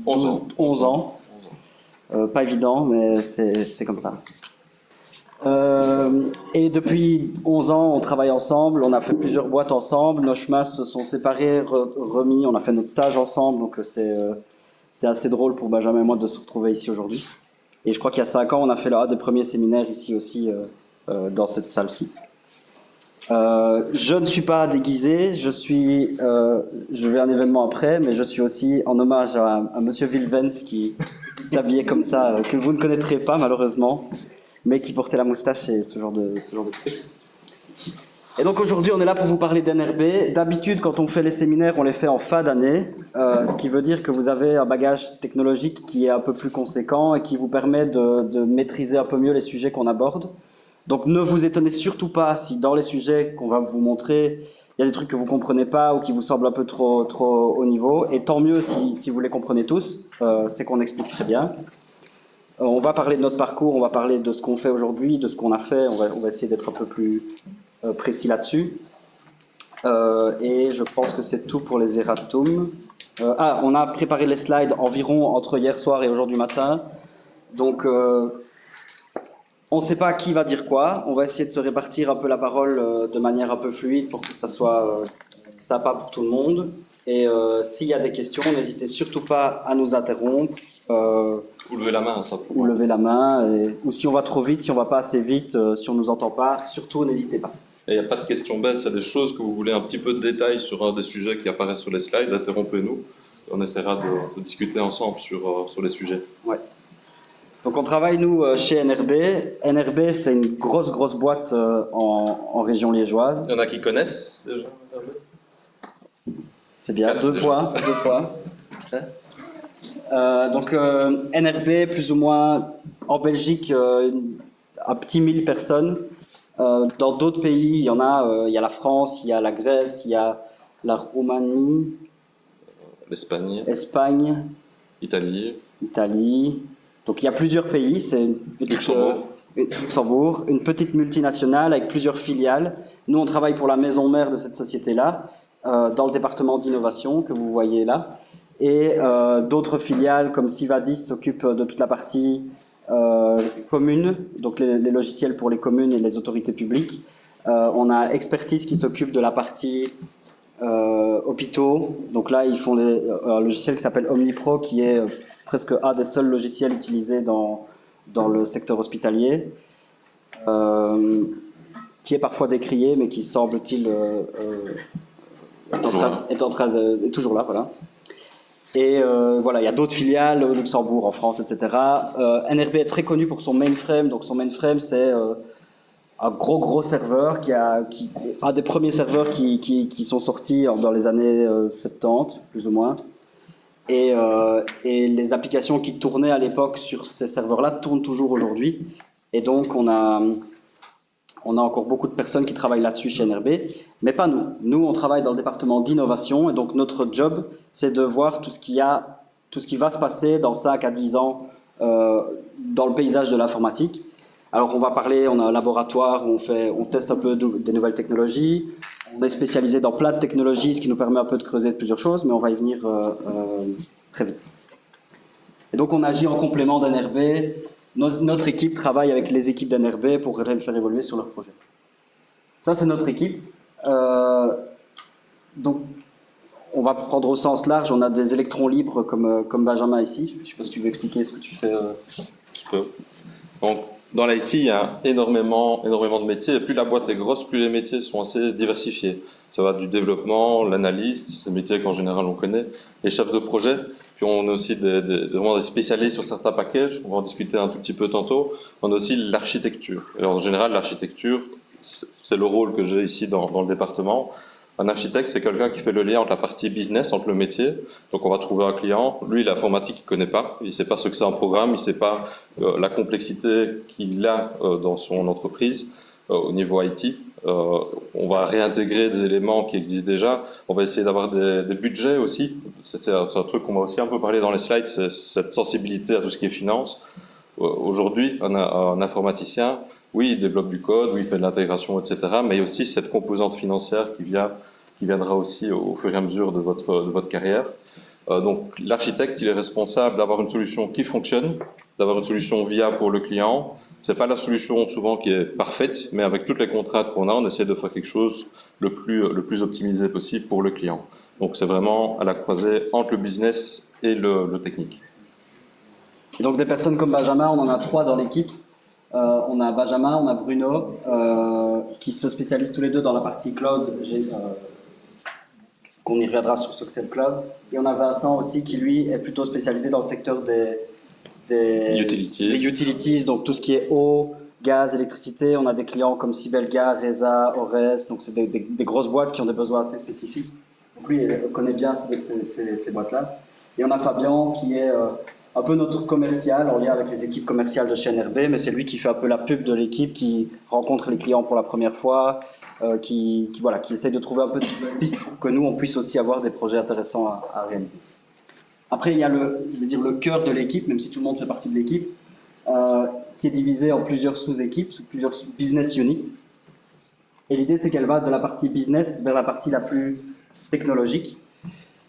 11 ans. Pas évident, mais c'est comme ça. Et depuis 11 ans, on travaille ensemble, on a fait plusieurs boîtes ensemble, nos chemins se sont séparés, remis, on a fait notre stage ensemble, donc c'est assez drôle pour Benjamin et moi de se retrouver ici aujourd'hui. Et je crois qu'il y a 5 ans, on a fait un des premiers séminaires ici aussi, dans cette salle-ci. Je ne suis pas déguisé, je vais à un événement après, mais je suis aussi en hommage à Monsieur Vilvens qui s'habillait comme ça, que vous ne connaîtrez pas malheureusement, mais qui portait la moustache et ce genre de truc. Et donc aujourd'hui, on est là pour vous parler d'NRB. D'habitude, quand on fait les séminaires, on les fait en fin d'année, ce qui veut dire que vous avez un bagage technologique qui est un peu plus conséquent et qui vous permet de maîtriser un peu mieux les sujets qu'on aborde. Donc ne vous étonnez surtout pas si dans les sujets qu'on va vous montrer, il y a des trucs que vous ne comprenez pas ou qui vous semblent un peu trop haut niveau. Et tant mieux si vous les comprenez tous, c'est qu'on explique très bien. On va parler de notre parcours, on va parler de ce qu'on fait aujourd'hui, de ce qu'on a fait, on va essayer d'être un peu plus précis là-dessus. Et je pense que c'est tout pour les erratums. On a préparé les slides environ entre hier soir et aujourd'hui matin. Donc, on ne sait pas qui va dire quoi. On va essayer de se répartir un peu la parole de manière un peu fluide pour que ça soit sympa pour tout le monde. Et s'il y a des questions, n'hésitez surtout pas à nous interrompre. Ou lever la main, ça. Ou lever la main. Ou si on va trop vite, si on ne va pas assez vite, si on ne nous entend pas, surtout n'hésitez pas. Et il n'y a pas de questions bêtes, c'est des choses que vous voulez un petit peu de détails sur un des sujets qui apparaissent sur les slides, interrompez-nous. On essaiera de discuter ensemble sur les sujets. Ouais. Donc on travaille, nous, chez NRB. NRB, c'est une grosse boîte en région liégeoise. Il y en a qui connaissent déjà NRB? C'est bien, 2 points. Donc NRB, plus ou moins, en Belgique, un petit 1000 personnes. Dans d'autres pays, il y en a, il y a la France, il y a la Grèce, il y a la Roumanie, Espagne, Italie. Donc il y a plusieurs pays, c'est Luxembourg, une petite multinationale avec plusieurs filiales. Nous, on travaille pour la maison mère de cette société-là, dans le département d'innovation que vous voyez là. Et d'autres filiales comme Sivadis s'occupent de toute la partie communes, donc les logiciels pour les communes et les autorités publiques. On a Expertise qui s'occupe de la partie hôpitaux. Donc là, ils font un logiciel qui s'appelle OmniPro, qui est presque un des seuls logiciels utilisés dans le secteur hospitalier, qui est parfois décrié, mais qui semble-t-il est toujours là, voilà. Et voilà, il y a d'autres filiales au Luxembourg, en France, etc. NRB est très connu pour son mainframe. Donc son mainframe, c'est un gros serveur, un des premiers serveurs qui sont sortis dans les années 70, plus ou moins. Et les applications qui tournaient à l'époque sur ces serveurs-là tournent toujours aujourd'hui. Et donc on a encore beaucoup de personnes qui travaillent là-dessus chez NRB, mais pas nous. Nous, on travaille dans le département d'innovation, et donc notre job, c'est de voir tout ce qui va se passer dans 5 à 10 ans dans le paysage de l'informatique. Alors, on a un laboratoire où on teste un peu des nouvelles technologies. On est spécialisé dans plein de technologies, ce qui nous permet un peu de creuser plusieurs choses, mais on va y venir très vite. Et donc, on agit en complément d'NRB. Notre équipe travaille avec les équipes d'NRB pour les faire évoluer sur leurs projets. Ça, c'est notre équipe. Donc, on va prendre au sens large. On a des électrons libres comme Benjamin ici. Je ne sais pas si tu veux expliquer ce que tu fais. Je peux. Donc, dans l'IT, il y a énormément de métiers. Et plus la boîte est grosse, plus les métiers sont assez diversifiés. Ça va du développement, l'analyse, c'est des métiers qu'en général on connaît, les chefs de projet. Puis on a aussi vraiment des spécialistes sur certains packages, on va en discuter un tout petit peu tantôt. On a aussi l'architecture. Et en général, l'architecture, c'est le rôle que j'ai ici dans le département. Un architecte, c'est quelqu'un qui fait le lien entre la partie business, entre le métier. Donc on va trouver un client, lui l'informatique il connaît pas, il sait pas ce que c'est un programme, il sait pas la complexité qu'il a dans son entreprise au niveau IT. On va réintégrer des éléments qui existent déjà. On va essayer d'avoir des budgets aussi. C'est un truc qu'on va aussi un peu parler dans les slides, c'est cette sensibilité à tout ce qui est finance. Aujourd'hui, un informaticien, oui, il développe du code, oui, il fait de l'intégration, etc. Mais il y a aussi cette composante financière qui viendra aussi au fur et à mesure de votre carrière. Donc l'architecte, il est responsable d'avoir une solution qui fonctionne, d'avoir une solution viable pour le client. C'est pas la solution souvent qui est parfaite, mais avec toutes les contraintes qu'on a, on essaie de faire quelque chose le plus optimisé possible pour le client. Donc c'est vraiment à la croisée entre le business et le technique. Et donc des personnes comme Benjamin, on en a 3 dans l'équipe. On a Benjamin, on a Bruno, qui se spécialisent tous les deux dans la partie cloud, qu'on y reviendra sur Success Cloud. Et on a Vincent aussi qui lui est plutôt spécialisé dans le secteur des utilities, donc tout ce qui est eau, gaz, électricité. On a des clients comme Sibelga, Reza, Ores, donc c'est des grosses boîtes qui ont des besoins assez spécifiques. Donc lui, il connaît bien ces boîtes-là. Et on a Fabien qui est un peu notre commercial en lien avec les équipes commerciales de chez NRB, mais c'est lui qui fait un peu la pub de l'équipe, qui rencontre les clients pour la première fois, qui essaye de trouver un peu de pistes pour que nous, on puisse aussi avoir des projets intéressants à réaliser. Après, il y a le cœur de l'équipe, même si tout le monde fait partie de l'équipe, qui est divisé en plusieurs sous-équipes, plusieurs business units. Et l'idée, c'est qu'elle va de la partie business vers la partie la plus technologique.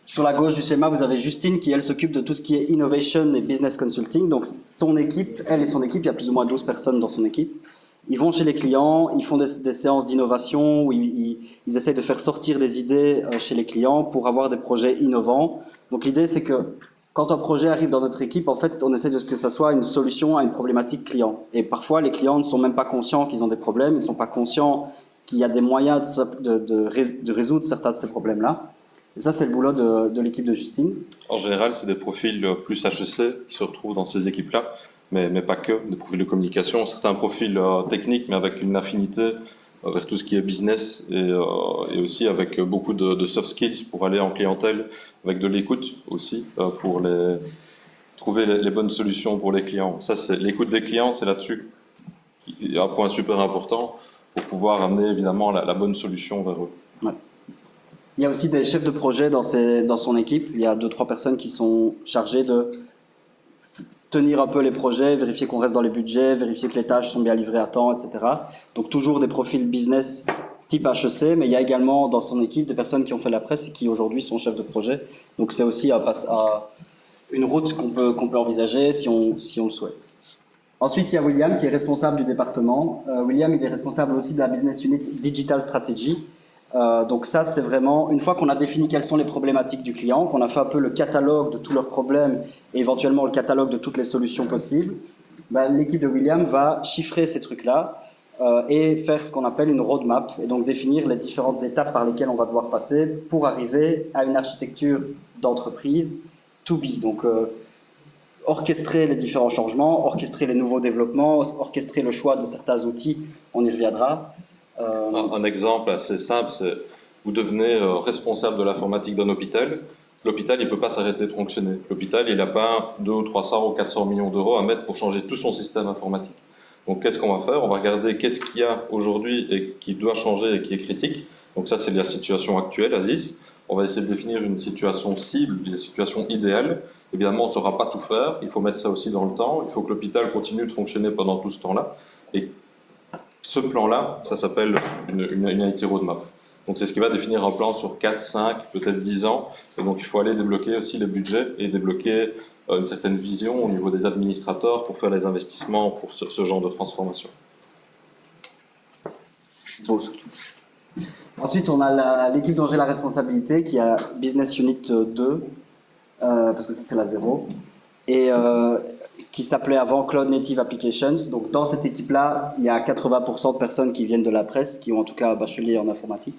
Sur la gauche du schéma, vous avez Justine qui, elle, s'occupe de tout ce qui est innovation et business consulting. Donc, son équipe, elle et son équipe, il y a plus ou moins 12 personnes dans son équipe. Ils vont chez les clients, ils font des séances d'innovation où ils essayent de faire sortir des idées chez les clients pour avoir des projets innovants. Donc, l'idée, c'est que quand un projet arrive dans notre équipe, en fait, on essaie de que ça soit une solution à une problématique client. Et parfois, les clients ne sont même pas conscients qu'ils ont des problèmes, ils ne sont pas conscients qu'il y a des moyens de résoudre certains de ces problèmes-là. Et ça, c'est le boulot de l'équipe de Justine. En général, c'est des profils plus HEC qui se retrouvent dans ces équipes-là, mais pas que, des profils de communication, certains profils techniques, mais avec une affinité vers tout ce qui est business et aussi avec beaucoup de soft skills pour aller en clientèle, avec de l'écoute aussi, pour trouver les bonnes solutions pour les clients. Ça, c'est l'écoute des clients, c'est là-dessus. Il y a un point super important pour pouvoir amener évidemment la bonne solution vers eux. Ouais. Il y a aussi des chefs de projet dans son équipe. Il y a 2-3 personnes qui sont chargées de tenir un peu les projets, vérifier qu'on reste dans les budgets, vérifier que les tâches sont bien livrées à temps, etc. Donc toujours des profils business type HEC, mais il y a également dans son équipe des personnes qui ont fait la presse et qui aujourd'hui sont chefs de projet. Donc c'est aussi une route qu'on peut envisager si on le souhaite. Ensuite, il y a William qui est responsable du département. William, il est responsable aussi de la business unit Digital Strategy. Donc ça, c'est vraiment, une fois qu'on a défini quelles sont les problématiques du client, qu'on a fait un peu le catalogue de tous leurs problèmes et éventuellement le catalogue de toutes les solutions possibles, l'équipe de William va chiffrer ces trucs-là et faire ce qu'on appelle une roadmap, et donc définir les différentes étapes par lesquelles on va devoir passer pour arriver à une architecture d'entreprise to be. Donc orchestrer les différents changements, orchestrer les nouveaux développements, orchestrer le choix de certains outils, on y reviendra. Un exemple assez simple, c'est vous devenez responsable de l'informatique d'un hôpital. L'hôpital, il ne peut pas s'arrêter de fonctionner. L'hôpital, il n'a pas 200 ou 300 ou 400 millions d'euros à mettre pour changer tout son système informatique. Donc, qu'est-ce qu'on va faire? On va regarder qu'est-ce qu'il y a aujourd'hui et qui doit changer et qui est critique. Donc, ça, c'est la situation actuelle, Aziz. On va essayer de définir une situation cible, une situation idéale. Évidemment, on ne saura pas tout faire. Il faut mettre ça aussi dans le temps. Il faut que l'hôpital continue de fonctionner pendant tout ce temps-là. Et ce plan-là, ça s'appelle une IT roadmap. Donc c'est ce qui va définir un plan sur 4, 5, peut-être 10 ans. Et donc il faut aller débloquer aussi les budgets et débloquer une certaine vision au niveau des administrateurs pour faire les investissements pour ce genre de transformation. Bon, surtout. Ensuite, on a l'équipe dont j'ai la responsabilité qui a Business Unit 2, parce que ça c'est la 0. Et qui s'appelait avant Cloud Native Applications. Donc dans cette équipe-là, il y a 80% de personnes qui viennent de la presse, qui ont en tout cas un bachelier en informatique,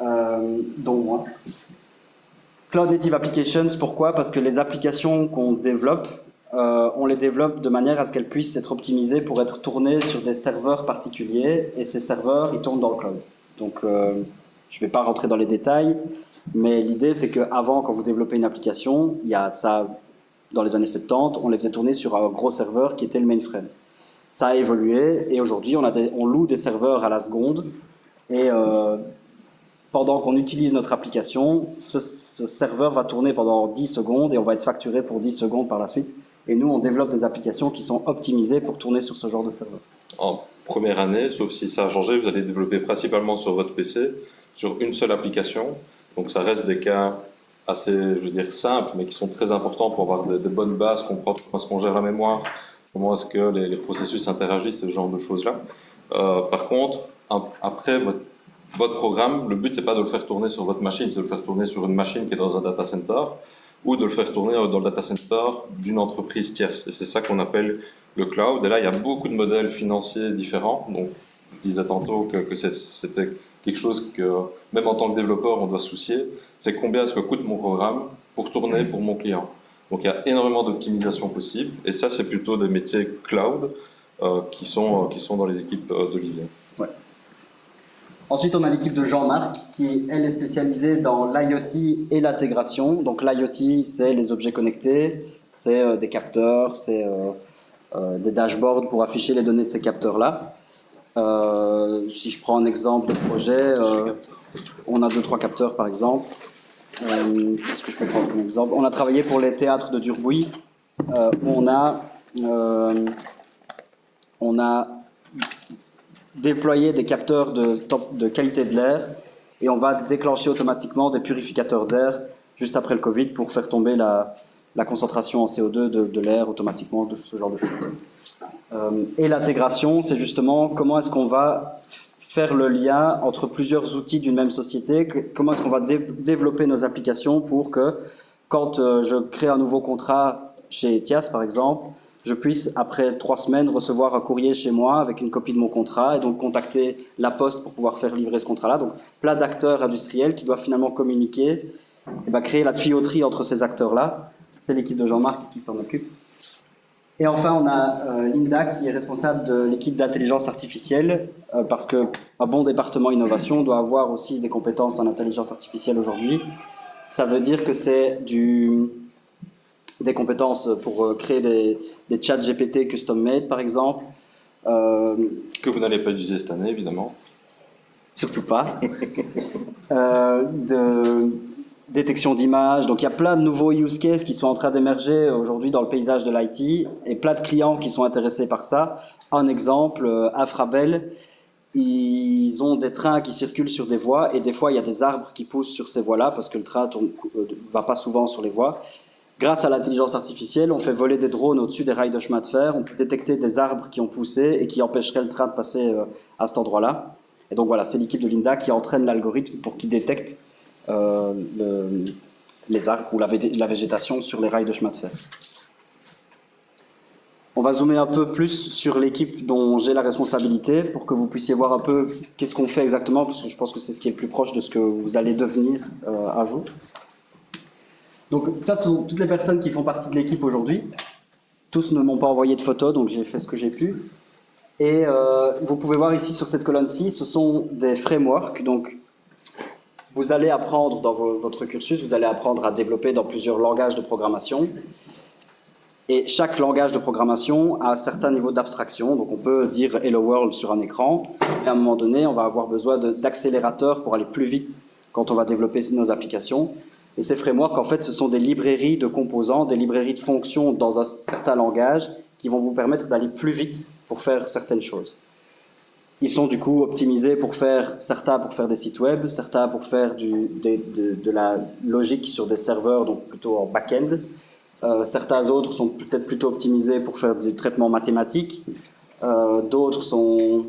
dont moi. Cloud Native Applications, pourquoi? Parce que les applications qu'on développe, on les développe de manière à ce qu'elles puissent être optimisées pour être tournées sur des serveurs particuliers, et ces serveurs, ils tournent dans le cloud. Donc je ne vais pas rentrer dans les détails, mais l'idée c'est qu'avant, quand vous développez une application, il y a ça. Dans les années 70, on les faisait tourner sur un gros serveur qui était le mainframe. Ça a évolué et aujourd'hui, on loue des serveurs à la seconde et pendant qu'on utilise notre application, ce serveur va tourner pendant 10 secondes et on va être facturé pour 10 secondes par la suite. Et nous, on développe des applications qui sont optimisées pour tourner sur ce genre de serveur. En première année, sauf si ça a changé, vous allez développer principalement sur votre PC, sur une seule application. Donc ça reste des cas assez, je veux dire, simples, mais qui sont très importants pour avoir des bonnes bases, comprendre comment est-ce qu'on gère la mémoire, comment est-ce que les processus interagissent, ce genre de choses-là. Par contre, après votre programme, le but, c'est pas de le faire tourner sur votre machine, c'est de le faire tourner sur une machine qui est dans un data center, ou de le faire tourner dans le data center d'une entreprise tierce. Et c'est ça qu'on appelle le cloud. Et là, il y a beaucoup de modèles financiers différents. Donc, je disais tantôt que c'était quelque chose que, même en tant que développeur, on doit se soucier. C'est combien est-ce que coûte mon programme pour tourner pour mon client. Donc, il y a énormément d'optimisation possible. Et ça, c'est plutôt des métiers cloud qui sont dans les équipes d'Olivier. Ouais. Ensuite, on a l'équipe de Jean-Marc qui, elle, est spécialisée dans l'IoT et l'intégration. Donc, l'IoT, c'est les objets connectés, c'est des capteurs, c'est des dashboards pour afficher les données de ces capteurs-là. Si je prends un exemple de projet, on a 2-3 capteurs par exemple. Qu'est-ce que je peux prendre comme exemple? On a travaillé pour les théâtres de Durbuy, où on a déployer des capteurs de qualité de l'air et on va déclencher automatiquement des purificateurs d'air juste après le Covid pour faire tomber la concentration en CO2 de l'air automatiquement, de ce genre de choses. Et l'intégration, c'est justement comment est-ce qu'on va faire le lien entre plusieurs outils d'une même société, comment est-ce qu'on va développer nos applications pour que quand je crée un nouveau contrat chez Etias par exemple, je puisse, après 3 semaines, recevoir un courrier chez moi avec une copie de mon contrat et donc contacter la Poste pour pouvoir faire livrer ce contrat-là. Donc, plein d'acteurs industriels qui doivent finalement communiquer et créer la tuyauterie entre ces acteurs-là. C'est l'équipe de Jean-Marc qui s'en occupe. Et enfin, on a Linda qui est responsable de l'équipe d'intelligence artificielle parce qu'un bon département innovation doit avoir aussi des compétences en intelligence artificielle aujourd'hui. Ça veut dire que c'est des compétences pour créer des chats GPT custom-made, par exemple. Que vous n'allez pas utiliser cette année, évidemment. Surtout pas. De détection d'images. Donc, il y a plein de nouveaux use cases qui sont en train d'émerger aujourd'hui dans le paysage de l'IT et plein de clients qui sont intéressés par ça. Un exemple, Afrabel, ils ont des trains qui circulent sur des voies et des fois, il y a des arbres qui poussent sur ces voies-là parce que le train ne va pas souvent sur les voies. Grâce à l'intelligence artificielle, on fait voler des drones au-dessus des rails de chemin de fer, on peut détecter des arbres qui ont poussé et qui empêcheraient le train de passer à cet endroit-là. Et donc voilà, c'est l'équipe de Linda qui entraîne l'algorithme pour qu'il détecte les arbres ou la végétation sur les rails de chemin de fer. On va zoomer un peu plus sur l'équipe dont j'ai la responsabilité pour que vous puissiez voir un peu qu'est-ce qu'on fait exactement, parce que je pense que c'est ce qui est le plus proche de ce que vous allez devenir à vous. Donc ça, ce sont toutes les personnes qui font partie de l'équipe aujourd'hui. Tous ne m'ont pas envoyé de photos, donc j'ai fait ce que j'ai pu. Et vous pouvez voir ici sur cette colonne-ci, ce sont des frameworks. Donc vous allez apprendre dans votre cursus, vous allez apprendre à développer dans plusieurs langages de programmation. Et chaque langage de programmation a un certain niveau d'abstraction. Donc on peut dire Hello World sur un écran. Et à un moment donné, on va avoir besoin d'accélérateurs pour aller plus vite quand on va développer nos applications. Et ces frameworks, en fait, ce sont des librairies de composants, des librairies de fonctions dans un certain langage qui vont vous permettre d'aller plus vite pour faire certaines choses. Ils sont du coup optimisés pour faire certains pour faire des sites web, certains pour faire de la logique sur des serveurs, donc plutôt en back-end. Certains autres sont peut-être plutôt optimisés pour faire du traitement mathématique. D'autres sont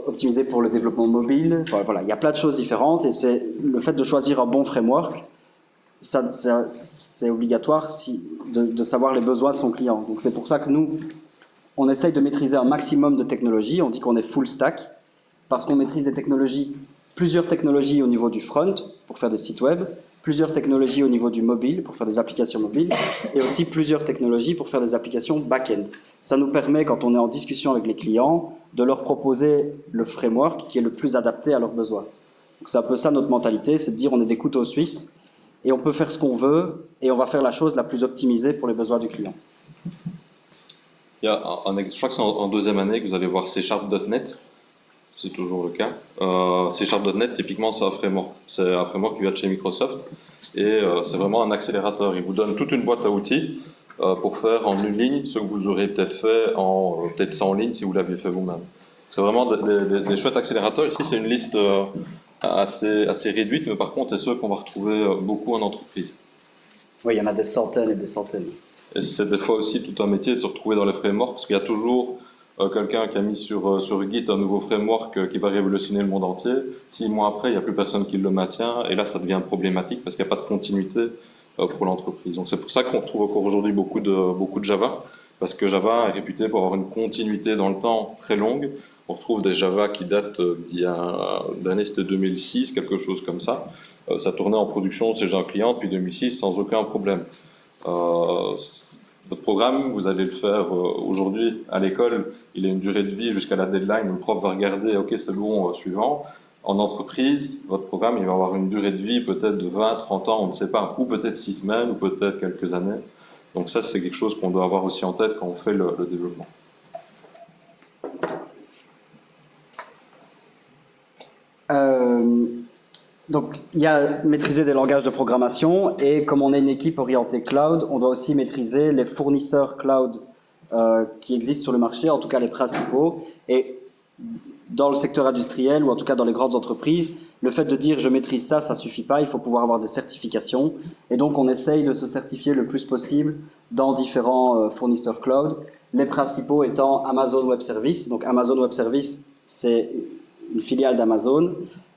optimisé pour le développement mobile. Enfin, voilà, il y a plein de choses différentes et c'est le fait de choisir un bon framework, c'est obligatoire de savoir les besoins de son client. Donc c'est pour ça que nous, on essaye de maîtriser un maximum de technologies. On dit qu'on est full stack parce qu'on maîtrise des technologies, plusieurs technologies au niveau du front pour faire des sites web, plusieurs technologies au niveau du mobile pour faire des applications mobiles et aussi plusieurs technologies pour faire des applications back-end. Ça nous permet, quand on est en discussion avec les clients, de leur proposer le framework qui est le plus adapté à leurs besoins. Donc c'est un peu ça notre mentalité, c'est de dire on est des couteaux suisses et on peut faire ce qu'on veut et on va faire la chose la plus optimisée pour les besoins du client. Il y a je crois que c'est en deuxième année que vous allez voir C#.NET, c'est toujours le cas. C#.NET, typiquement, c'est un framework qui vient de chez Microsoft et c'est vraiment un accélérateur. Il vous donne toute une boîte à outils pour faire en une ligne ce que vous aurez peut-être fait en peut-être 100 lignes si vous l'aviez fait vous-même. C'est vraiment des chouettes accélérateurs. Ici, c'est une liste assez réduite, mais par contre, c'est ceux qu'on va retrouver beaucoup en entreprise. Oui, il y en a des centaines et des centaines. Et c'est des fois aussi tout un métier de se retrouver dans les frameworks, parce qu'il y a toujours quelqu'un qui a mis sur Git un nouveau framework qui va révolutionner le monde entier. 6 mois après, il n'y a plus personne qui le maintient, et là, ça devient problématique parce qu'il n'y a pas de continuité pour l'entreprise. Donc c'est pour ça qu'on retrouve encore aujourd'hui beaucoup de Java, parce que Java est réputé pour avoir une continuité dans le temps très longue. On retrouve des Java qui datent d'il y a d'année, c'était 2006, quelque chose comme ça. Ça tournait en production chez un client depuis 2006 sans aucun problème. Votre programme, vous allez le faire aujourd'hui à l'école, il a une durée de vie jusqu'à la deadline, le prof va regarder, ok c'est bon, suivant. En entreprise, votre programme, il va avoir une durée de vie peut-être de 20, 30 ans, on ne sait pas, ou peut-être 6 semaines, ou peut-être quelques années. Donc ça, c'est quelque chose qu'on doit avoir aussi en tête quand on fait le développement. Donc, il y a maîtriser des langages de programmation et comme on est une équipe orientée cloud, on doit aussi maîtriser les fournisseurs cloud qui existent sur le marché, en tout cas les principaux. Et dans le secteur industriel ou en tout cas dans les grandes entreprises, le fait de dire je maîtrise ça, ça suffit pas, il faut pouvoir avoir des certifications. Et donc, on essaye de se certifier le plus possible dans différents fournisseurs cloud. Les principaux étant Amazon Web Services. Donc, Amazon Web Services, c'est une filiale d'Amazon.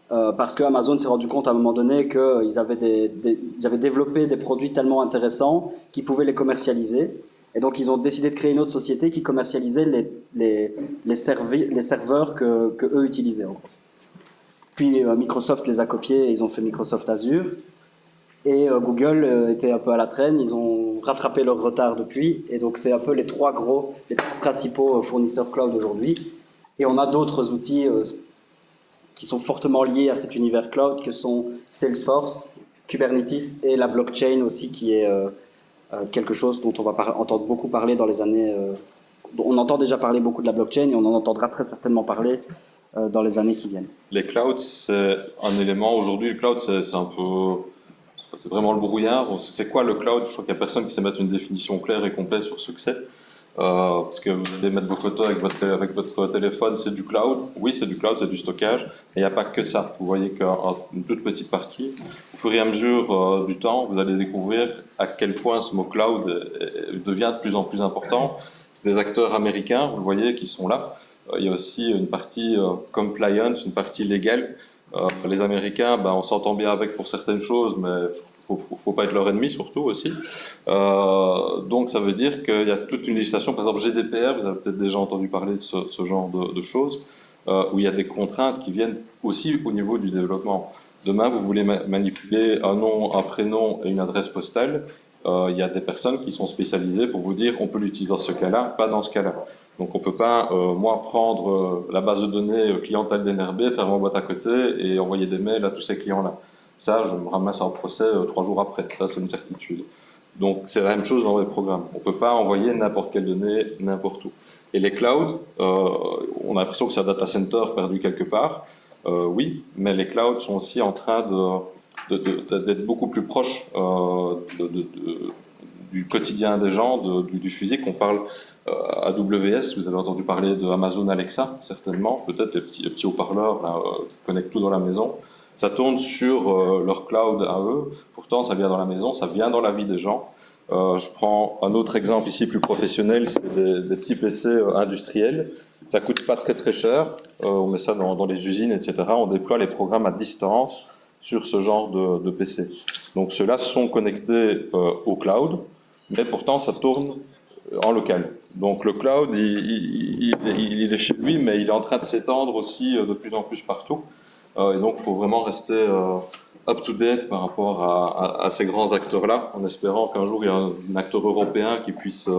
Parce que Amazon s'est rendu compte à un moment donné qu'ils avaient, ils avaient développé des produits tellement intéressants qu'ils pouvaient les commercialiser. Et donc, ils ont décidé de créer une autre société qui commercialisait les serveurs que eux utilisaient. Puis Microsoft les a copiés et ils ont fait Microsoft Azure. Et Google était un peu à la traîne, ils ont rattrapé leur retard depuis. Et donc, c'est un peu les trois principaux fournisseurs cloud aujourd'hui. Et on a d'autres outils qui sont fortement liés à cet univers cloud, que sont Salesforce, Kubernetes et la blockchain aussi, qui est quelque chose dont on va entendre beaucoup parler dans les années... on entend déjà parler beaucoup de la blockchain et on en entendra très certainement parler dans les années qui viennent. Les clouds, c'est un élément. Aujourd'hui, le cloud, c'est un peu... C'est vraiment le brouillard. C'est quoi le cloud? Je crois qu'il n'y a personne qui sait mettre une définition claire et complète sur ce que c'est. Parce que vous allez mettre vos photos avec votre téléphone, c'est du cloud. Oui, c'est du cloud, c'est du stockage. Mais il n'y a pas que ça. Vous voyez qu'une toute petite partie, au fur et à mesure du temps, vous allez découvrir à quel point ce mot cloud devient de plus en plus important. C'est des acteurs américains, vous le voyez, qui sont là. Il y a aussi une partie compliance, une partie légale. Les Américains, on s'entend bien avec pour certaines choses, mais faut pas être leur ennemi surtout aussi. Donc ça veut dire qu'il y a toute une législation, par exemple GDPR, vous avez peut-être déjà entendu parler de ce genre de choses, où il y a des contraintes qui viennent aussi au niveau du développement. Demain, vous voulez manipuler un nom, un prénom et une adresse postale, il y a des personnes qui sont spécialisées pour vous dire on peut l'utiliser dans ce cas-là, pas dans ce cas-là. Donc on peut pas, moi, prendre la base de données clientèle d'NRB, faire ma boîte à côté et envoyer des mails à tous ces clients-là. Ça, je me ramasse en procès 3 jours après. Ça, c'est une certitude. Donc, c'est la même chose dans les programmes. On ne peut pas envoyer n'importe quelle donnée n'importe où. Et les clouds, on a l'impression que c'est un data center perdu quelque part. Oui, mais les clouds sont aussi en train d'être beaucoup plus proches du quotidien des gens, du physique. On parle AWS, vous avez entendu parler de Amazon Alexa, certainement. Peut-être les petits haut-parleurs qui connectent tout dans la maison. Ça tourne sur leur cloud à eux. Pourtant, ça vient dans la maison, ça vient dans la vie des gens. Je prends un autre exemple ici plus professionnel, c'est des petits PC industriels. Ça coûte pas très très cher. On met ça dans les usines, etc. On déploie les programmes à distance sur ce genre de PC. Donc ceux-là sont connectés au cloud, mais pourtant ça tourne en local. Donc le cloud, il est chez lui, mais il est en train de s'étendre aussi de plus en plus partout. Et donc, il faut vraiment rester up-to-date par rapport à ces grands acteurs-là, en espérant qu'un jour, il y a un acteur européen qui puisse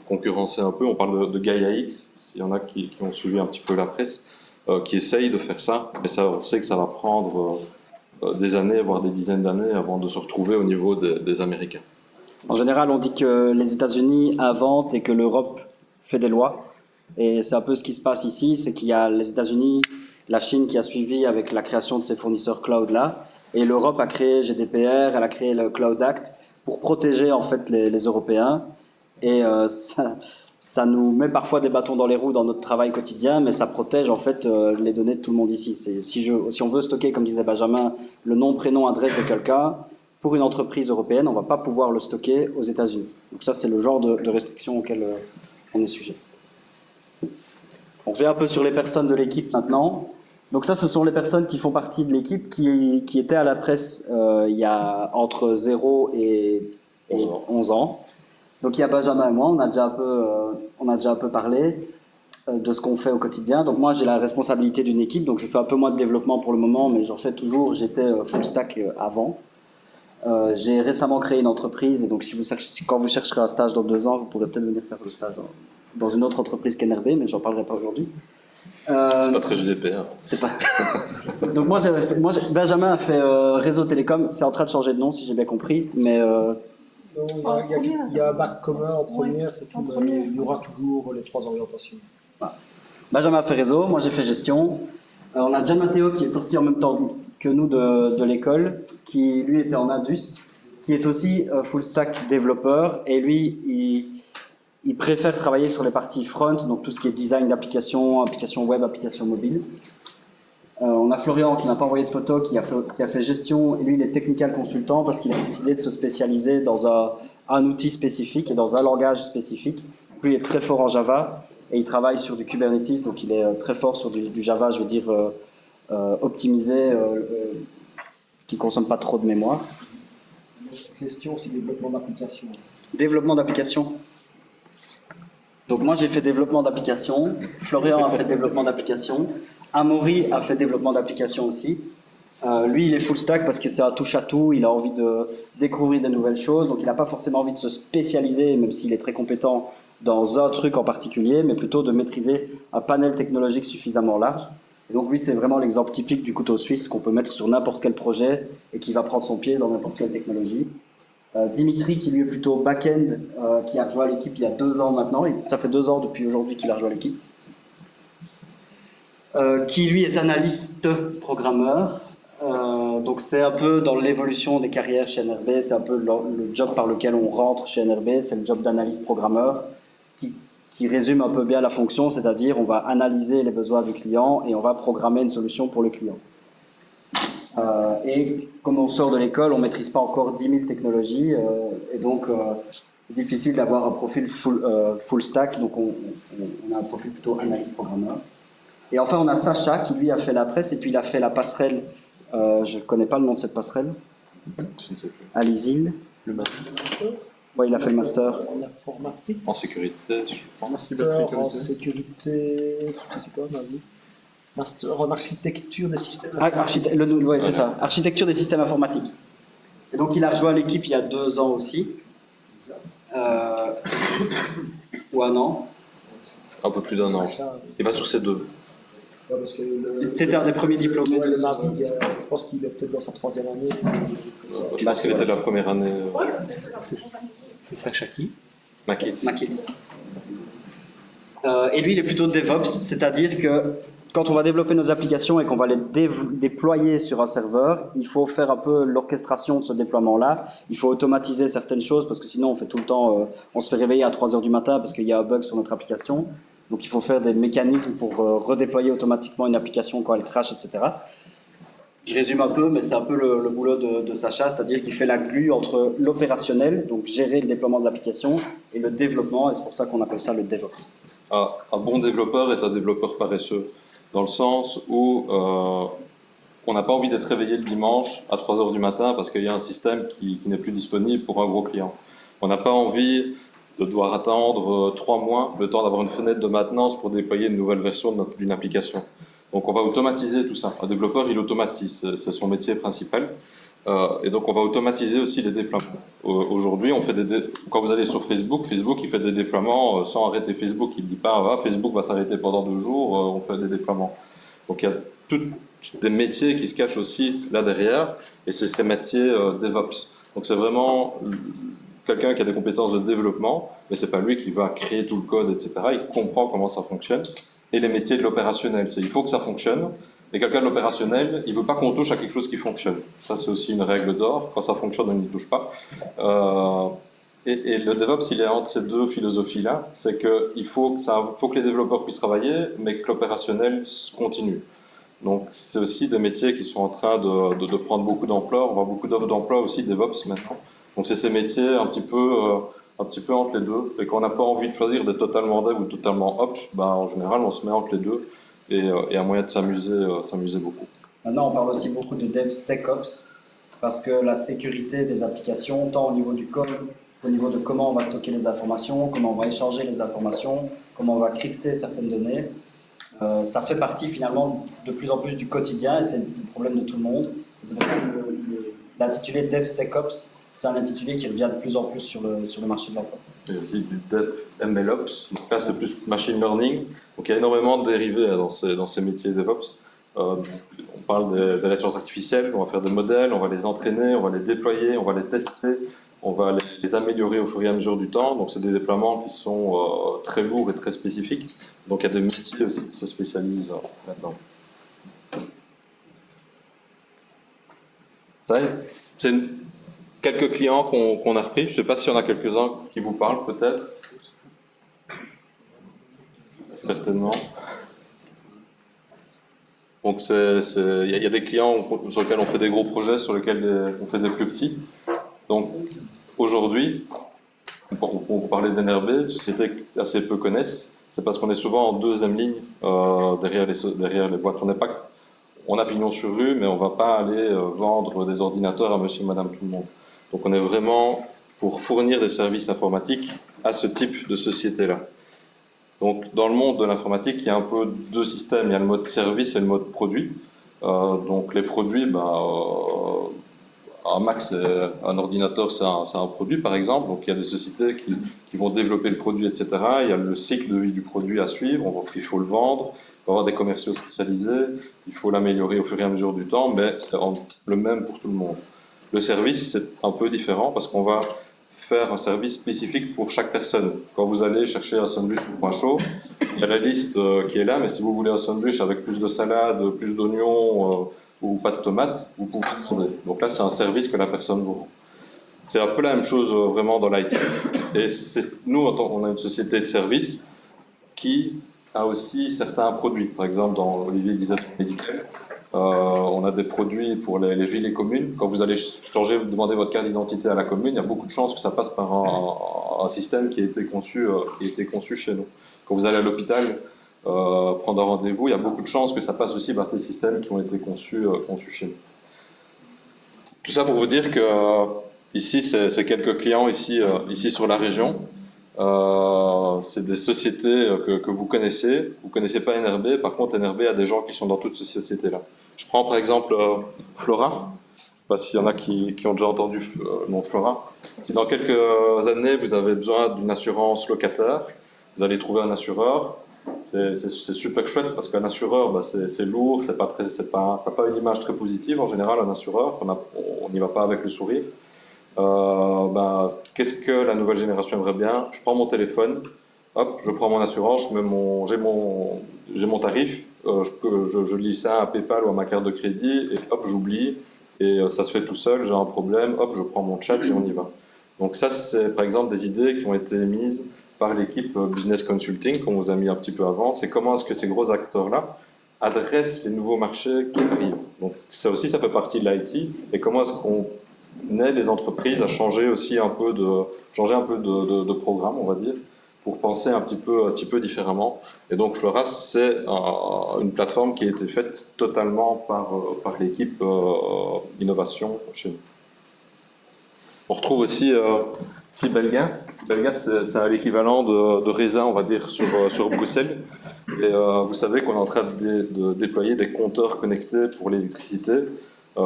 concurrencer un peu. On parle de Gaia X, s'il y en a qui ont suivi un petit peu la presse, qui essayent de faire ça. Mais ça, on sait que ça va prendre des années, voire des dizaines d'années avant de se retrouver au niveau des Américains. En général, on dit que les États-Unis inventent et que l'Europe fait des lois. Et c'est un peu ce qui se passe ici, c'est qu'il y a les États-Unis, la Chine qui a suivi avec la création de ces fournisseurs cloud-là, et l'Europe a créé GDPR, elle a créé le Cloud Act pour protéger en fait les Européens. Et ça nous met parfois des bâtons dans les roues dans notre travail quotidien, mais ça protège en fait les données de tout le monde ici. Si on veut stocker, comme disait Benjamin, le nom, prénom, adresse de quelqu'un, pour une entreprise européenne, on ne va pas pouvoir le stocker aux États-Unis. Donc ça, c'est le genre de restriction auquel on est sujet. On revient un peu sur les personnes de l'équipe maintenant. Donc ça, ce sont les personnes qui font partie de l'équipe qui étaient à la presse il y a entre 0 et 11 ans. Donc il y a Benjamin et moi, on a déjà un peu parlé de ce qu'on fait au quotidien. Donc moi, j'ai la responsabilité d'une équipe, donc je fais un peu moins de développement pour le moment, mais j'en fais toujours. J'étais full stack avant. J'ai récemment créé une entreprise, et donc quand vous chercherez un stage dans 2 ans, vous pourrez peut-être venir faire le stage dans une autre entreprise qu'NRB, mais j'en parlerai pas aujourd'hui. C'est pas très GDPR. C'est pas. Donc Benjamin a fait Réseau Télécom. C'est en train de changer de nom, si j'ai bien compris, mais. Non, il y a un bac commun en première, c'est tout. Mais il y aura toujours les 3 orientations. Voilà. Benjamin a fait Réseau, moi j'ai fait Gestion. On a Gian Matteo qui est sorti en même temps que nous de l'école, qui lui était en Indus, qui est aussi full stack développeur, et lui il préfère travailler sur les parties front, donc tout ce qui est design d'applications, applications web, applications mobiles. On a Florian qui n'a pas envoyé de photo, qui a fait gestion, et lui il est technical consultant parce qu'il a décidé de se spécialiser dans un outil spécifique et dans un langage spécifique. Lui il est très fort en Java et il travaille sur du Kubernetes, donc il est très fort sur du Java, je veux dire optimisé, qui ne consomme pas trop de mémoire. Question, c'est développement d'application. Développement d'application. Donc moi j'ai fait développement d'application, Florian a fait développement d'application, Amaury a fait développement d'application aussi. Lui il est full stack parce que c'est un touche à tout, il a envie de découvrir de nouvelles choses, donc il n'a pas forcément envie de se spécialiser, même s'il est très compétent dans un truc en particulier, mais plutôt de maîtriser un panel technologique suffisamment large. Et donc lui c'est vraiment l'exemple typique du couteau suisse qu'on peut mettre sur n'importe quel projet et qui va prendre son pied dans n'importe quelle technologie. Dimitri, qui lui est plutôt back-end, qui a rejoint l'équipe il y a 2 ans maintenant, et ça fait 2 ans depuis aujourd'hui qu'il a rejoint l'équipe, qui lui est analyste programmeur. Donc c'est un peu dans l'évolution des carrières chez NRB, c'est un peu le job par lequel on rentre chez NRB, c'est le job d'analyste programmeur, qui résume un peu bien la fonction, c'est-à-dire on va analyser les besoins du client et on va programmer une solution pour le client. Et comme on sort de l'école, on ne maîtrise pas encore 10 000 technologies, et donc c'est difficile d'avoir un profil full stack, donc on a un profil plutôt analyste programmeur. Et enfin, on a Sacha qui lui a fait la presse et puis il a fait la passerelle, je ne connais pas le nom de cette passerelle. Je ne sais plus. À l'ISIL. Le master. Oui, il a fait le master. En informatique. En sécurité, je pense. Master en sécurité. Je sais pas, vas-y. Master en architecture des systèmes informatiques. Oui, c'est ça. Architecture des systèmes informatiques. Et donc, il a rejoint l'équipe il y a 2 ans aussi. Ou 1 an. Un peu plus d'1 an. Il va sur ces 2. Ouais, parce que C'était un des premiers diplômés. le nazi, je pense qu'il est peut-être dans sa 3e année. Je pense qu'il était la première année. C'est Sacha qui? Makils. Et lui, il est plutôt DevOps, c'est-à-dire que quand on va développer nos applications et qu'on va les déployer sur un serveur, il faut faire un peu l'orchestration de ce déploiement-là. Il faut automatiser certaines choses parce que sinon on fait tout le temps, on se fait réveiller à 3 heures du matin parce qu'il y a un bug sur notre application. Donc il faut faire des mécanismes pour redéployer automatiquement une application quand elle crache, etc. Je résume un peu, mais c'est un peu le boulot de Sacha, c'est-à-dire qu'il fait la glue entre l'opérationnel, donc gérer le déploiement de l'application, et le développement, et c'est pour ça qu'on appelle ça le DevOps. Un bon développeur est un développeur paresseux, dans le sens où on n'a pas envie d'être réveillé le dimanche à 3 heures du matin parce qu'il y a un système qui n'est plus disponible pour un gros client. On n'a pas envie de devoir attendre 3 mois, le temps d'avoir une fenêtre de maintenance pour déployer une nouvelle version d'une application. Donc on va automatiser tout ça. Un développeur, il automatise, c'est son métier principal. Et donc on va automatiser aussi les déploiements. Aujourd'hui, on fait quand vous allez sur Facebook, il fait des déploiements sans arrêter Facebook. Il ne dit pas Facebook va s'arrêter pendant 2 jours, on fait des déploiements. Donc il y a tous des métiers qui se cachent aussi là derrière, et c'est ces métiers DevOps. Donc c'est vraiment quelqu'un qui a des compétences de développement, mais c'est pas lui qui va créer tout le code, etc. Il comprend comment ça fonctionne. Et les métiers de l'opérationnel, il faut que ça fonctionne. Et quelqu'un de l'opérationnel, il ne veut pas qu'on touche à quelque chose qui fonctionne. Ça, c'est aussi une règle d'or. Quand ça fonctionne, on n'y touche pas. Et le DevOps, il est entre ces deux philosophies-là. C'est qu'il faut que les développeurs puissent travailler, mais que l'opérationnel continue. Donc, c'est aussi des métiers qui sont en train de prendre beaucoup d'ampleur. On voit beaucoup d'offres d'emploi aussi, DevOps maintenant. Donc, c'est ces métiers un petit peu entre les deux. Et quand on n'a pas envie de choisir d'être totalement Dev ou totalement Ops, ben, en général, on se met entre les deux et un moyen de s'amuser beaucoup. Maintenant, on parle aussi beaucoup de DevSecOps parce que la sécurité des applications, tant au niveau du code, au niveau de comment on va stocker les informations, comment on va échanger les informations, comment on va crypter certaines données, ça fait partie finalement de plus en plus du quotidien et c'est le problème de tout le monde. C'est pour ça que l'intitulé DevSecOps, c'est un intitulé qui revient de plus en plus sur le marché de l'emploi. Il y a aussi du DevMLOps, donc là c'est plus machine learning, donc il y a énormément de dérivés dans ces métiers DevOps. On parle de l'intelligence artificielle, on va faire des modèles, on va les entraîner, on va les déployer, on va les tester, on va les améliorer au fur et à mesure du temps. Donc c'est des déploiements qui sont très lourds et très spécifiques. Donc il y a des métiers aussi qui se spécialisent là-dedans. Ça, c'est quelques clients qu'on a repris. Je ne sais pas s'il y en a quelques-uns qui vous parlent peut-être. Certainement. Donc il y a des clients sur lesquels on fait des gros projets, sur lesquels on fait des plus petits. Donc aujourd'hui, pour vous parler d'NRB, une société assez peu connaissent, c'est parce qu'on est souvent en deuxième ligne derrière les boîtes. On a pignon sur rue, mais on ne va pas aller vendre des ordinateurs à monsieur et madame tout le monde. Donc on est vraiment pour fournir des services informatiques à ce type de société-là. Donc dans le monde de l'informatique, il y a un peu deux systèmes. Il y a le mode service et le mode produit. Donc les produits, un Mac, un ordinateur, c'est un produit par exemple. Donc il y a des sociétés qui vont développer le produit, etc. Il y a le cycle de vie du produit à suivre. Il faut le vendre, il faut avoir des commerciaux spécialisés, il faut l'améliorer au fur et à mesure du temps, mais c'est le même pour tout le monde. Le service, c'est un peu différent parce qu'on va faire un service spécifique pour chaque personne. Quand vous allez chercher un sandwich au point chaud, il y a la liste qui est là, mais si vous voulez un sandwich avec plus de salade, plus d'oignons ou pas de tomates, vous pouvez demander. Donc là, c'est un service que la personne vous rend. C'est un peu la même chose vraiment dans l'IT. Et nous, on a une société de services qui a aussi certains produits. Par exemple, dans Olivier disait médical, on a des produits pour les villes et communes. Quand vous allez demander votre carte d'identité à la commune, il y a beaucoup de chances que ça passe par un système qui a été conçu chez nous. Quand vous allez à l'hôpital prendre un rendez-vous, il y a beaucoup de chances que ça passe aussi par des systèmes qui ont été conçus chez nous. Tout ça pour vous dire que ici, c'est quelques clients ici sur la région. C'est des sociétés que vous connaissez. Vous ne connaissez pas NRB. Par contre, NRB a des gens qui sont dans toutes ces sociétés-là. Je prends par exemple Flora. Je ne sais pas s'il y en a qui ont déjà entendu le nom de Flora. Si dans quelques années, vous avez besoin d'une assurance locataire, vous allez trouver un assureur. C'est super chouette parce qu'un assureur, c'est lourd, ça n'a pas une image très positive en général, un assureur. On n'y va pas avec le sourire. Qu'est-ce que la nouvelle génération aimerait bien? Je prends mon téléphone, hop, je prends mon assurance, j'ai mon tarif, je lis ça à PayPal ou à ma carte de crédit et hop, j'oublie et ça se fait tout seul, j'ai un problème, hop, je prends mon chat et on y va. Donc ça, c'est par exemple des idées qui ont été mises par l'équipe Business Consulting qu'on vous a mis un petit peu avant. C'est comment est-ce que ces gros acteurs-là adressent les nouveaux marchés qui arrivent. Donc ça aussi, ça fait partie de l'IT et comment est-ce qu'on aide les entreprises à changer aussi un peu de programme, on va dire, pour penser un petit peu différemment. Et donc Flora, c'est une plateforme qui a été faite totalement par l'équipe innovation chez nous. On retrouve aussi Sibelga. Sibelga, c'est l'équivalent de Reza, on va dire, sur Bruxelles. Et vous savez qu'on est en train de déployer des compteurs connectés pour l'électricité,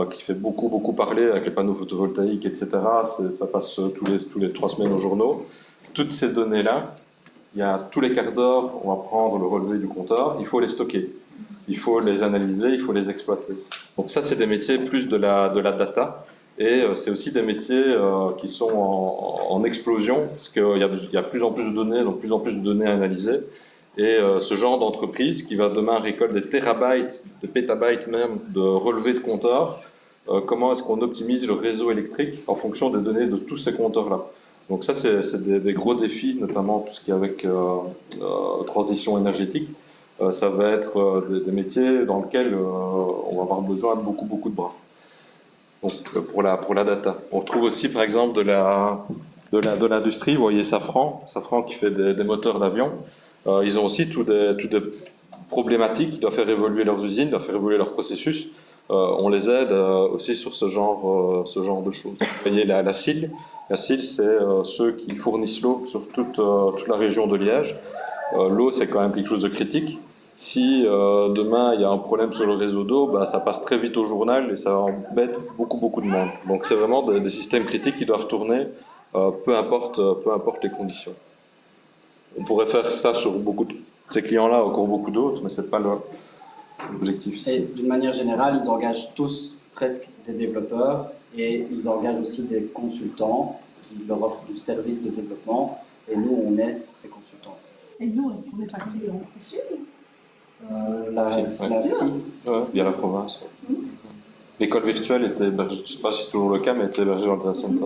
qui fait beaucoup parler avec les panneaux photovoltaïques, etc. Ça passe tous les 3 semaines aux journaux. Toutes ces données-là, tous les quarts d'heure, on va prendre le relevé du compteur, il faut les stocker, il faut les analyser, il faut les exploiter. Donc ça, c'est des métiers plus de la data, et c'est aussi des métiers qui sont en explosion, parce qu'il y a plus en plus de données, donc plus en plus de données à analyser. Et ce genre d'entreprise qui va demain récolter des térabytes, des pétabytes même de relevés de compteurs, comment est-ce qu'on optimise le réseau électrique en fonction des données de tous ces compteurs-là? Donc ça, c'est des gros défis, notamment tout ce qui est avec transition énergétique. Ça va être des métiers dans lesquels on va avoir besoin de beaucoup de bras. Donc pour la data. On retrouve aussi par exemple de l'industrie. Vous voyez Safran qui fait des moteurs d'avion. Ils ont aussi toutes des problématiques. Ils doivent faire évoluer leurs usines, ils doivent faire évoluer leurs processus. On les aide aussi sur ce genre de choses. Vous voyez la CIL. La CIL, c'est ceux qui fournissent l'eau sur toute la région de Liège. L'eau, c'est quand même quelque chose de critique. Si demain il y a un problème sur le réseau d'eau, bah, ça passe très vite au journal et ça embête beaucoup de monde. Donc c'est vraiment des systèmes critiques qui doivent tourner, peu importe les conditions. On pourrait faire ça sur beaucoup de ces clients-là, encore beaucoup d'autres, mais c'est pas l'objectif ici. Et d'une manière générale, ils engagent tous presque des développeurs et ils engagent aussi des consultants qui leur offrent du service de développement. Et nous, on est ces consultants. Et nous, est-ce qu'on n'est pas clients aussi chez nous? Via la province. Ouais. L'école virtuelle était hébergée, je ne sais pas si c'est toujours le cas, mais était hébergée dans le data center.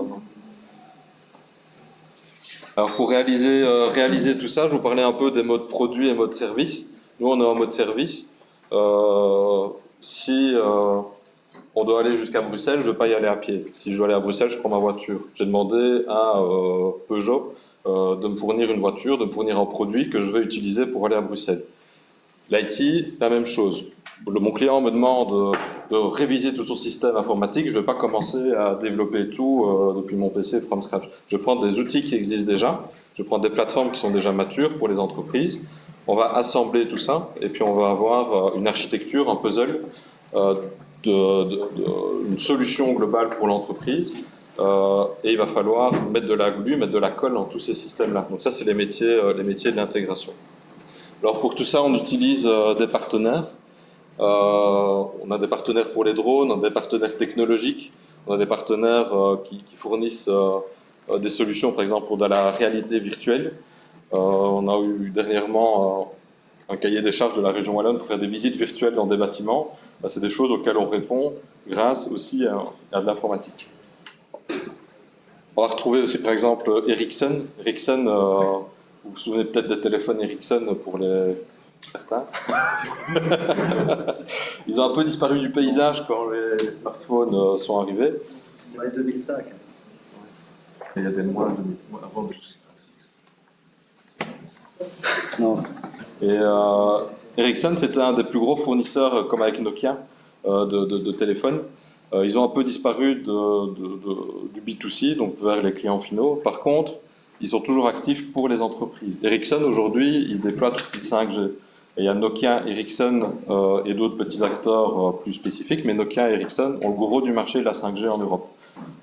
Alors pour réaliser tout ça, je vous parlais un peu des modes produits et modes service. Nous, on est en mode service. Si on doit aller jusqu'à Bruxelles, je ne vais pas y aller à pied. Si je dois aller à Bruxelles, je prends ma voiture. J'ai demandé à Peugeot de me fournir une voiture, de me fournir un produit que je vais utiliser pour aller à Bruxelles. L'IT, la même chose. Mon client me demande de réviser tout son système informatique. Je ne vais pas commencer à développer tout depuis mon PC from scratch. Je prends des outils qui existent déjà. Je prends des plateformes qui sont déjà matures pour les entreprises. On va assembler tout ça et puis on va avoir une architecture, un puzzle, une solution globale pour l'entreprise. Et il va falloir mettre de la glu, mettre de la colle dans tous ces systèmes-là. Donc ça, c'est les métiers de l'intégration. Alors pour tout ça, on utilise des partenaires. On a des partenaires pour les drones, on a des partenaires technologiques, on a des partenaires qui fournissent des solutions, par exemple pour de la réalité virtuelle. On a eu dernièrement un cahier des charges de la région wallonne pour faire des visites virtuelles dans des bâtiments. C'est des choses auxquelles on répond grâce aussi à de l'informatique. On va retrouver aussi par exemple Ericsson. Ericsson, vous vous souvenez peut-être des téléphones Ericsson pour certains. Ils ont un peu disparu du paysage quand les smartphones sont arrivés. C'est vrai, 2005. Il y a des mois avant 2005. Non. Et Ericsson, c'était un des plus gros fournisseurs, comme avec Nokia, de téléphones. Ils ont un peu disparu du B2C, donc vers les clients finaux. Par contre, ils sont toujours actifs pour les entreprises. Ericsson, aujourd'hui, il déploie tout le 5G. Et il y a Nokia, Ericsson et d'autres petits acteurs plus spécifiques, mais Nokia et Ericsson ont le gros du marché de la 5G en Europe.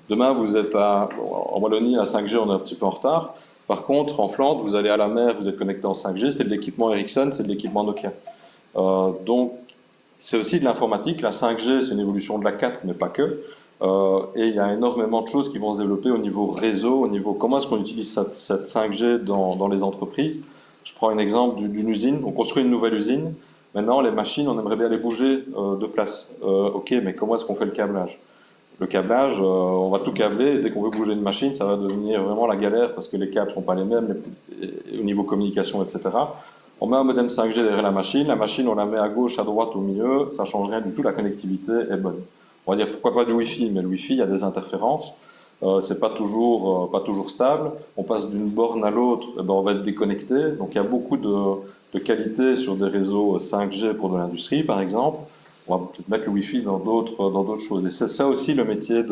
Demain, vous êtes en Wallonie, à 5G, on est un petit peu en retard. Par contre, en Flandre, vous allez à la mer, vous êtes connecté en 5G, c'est de l'équipement Ericsson, c'est de l'équipement Nokia. Donc, c'est aussi de l'informatique. La 5G, c'est une évolution de la 4, mais pas que. Et il y a énormément de choses qui vont se développer au niveau réseau, au niveau comment est-ce qu'on utilise cette 5G dans les entreprises. Je prends un exemple d'une usine. On construit une nouvelle usine. Maintenant, les machines, on aimerait bien les bouger de place. OK, mais comment est-ce qu'on fait le câblage? Le câblage, on va tout câbler. Et dès qu'on veut bouger une machine, ça va devenir vraiment la galère parce que les câbles ne sont pas les mêmes au niveau communication, etc. On met un modem 5G derrière la machine, on la met à gauche, à droite, au milieu, ça ne change rien du tout, la connectivité est bonne. On va dire pourquoi pas du Wi-Fi, mais le Wi-Fi, il y a des interférences, c'est pas toujours stable, on passe d'une borne à l'autre, on va être déconnecté, donc il y a beaucoup de qualité sur des réseaux 5G pour de l'industrie par exemple, on va peut-être mettre le Wi-Fi dans d'autres choses. Et c'est ça aussi le métier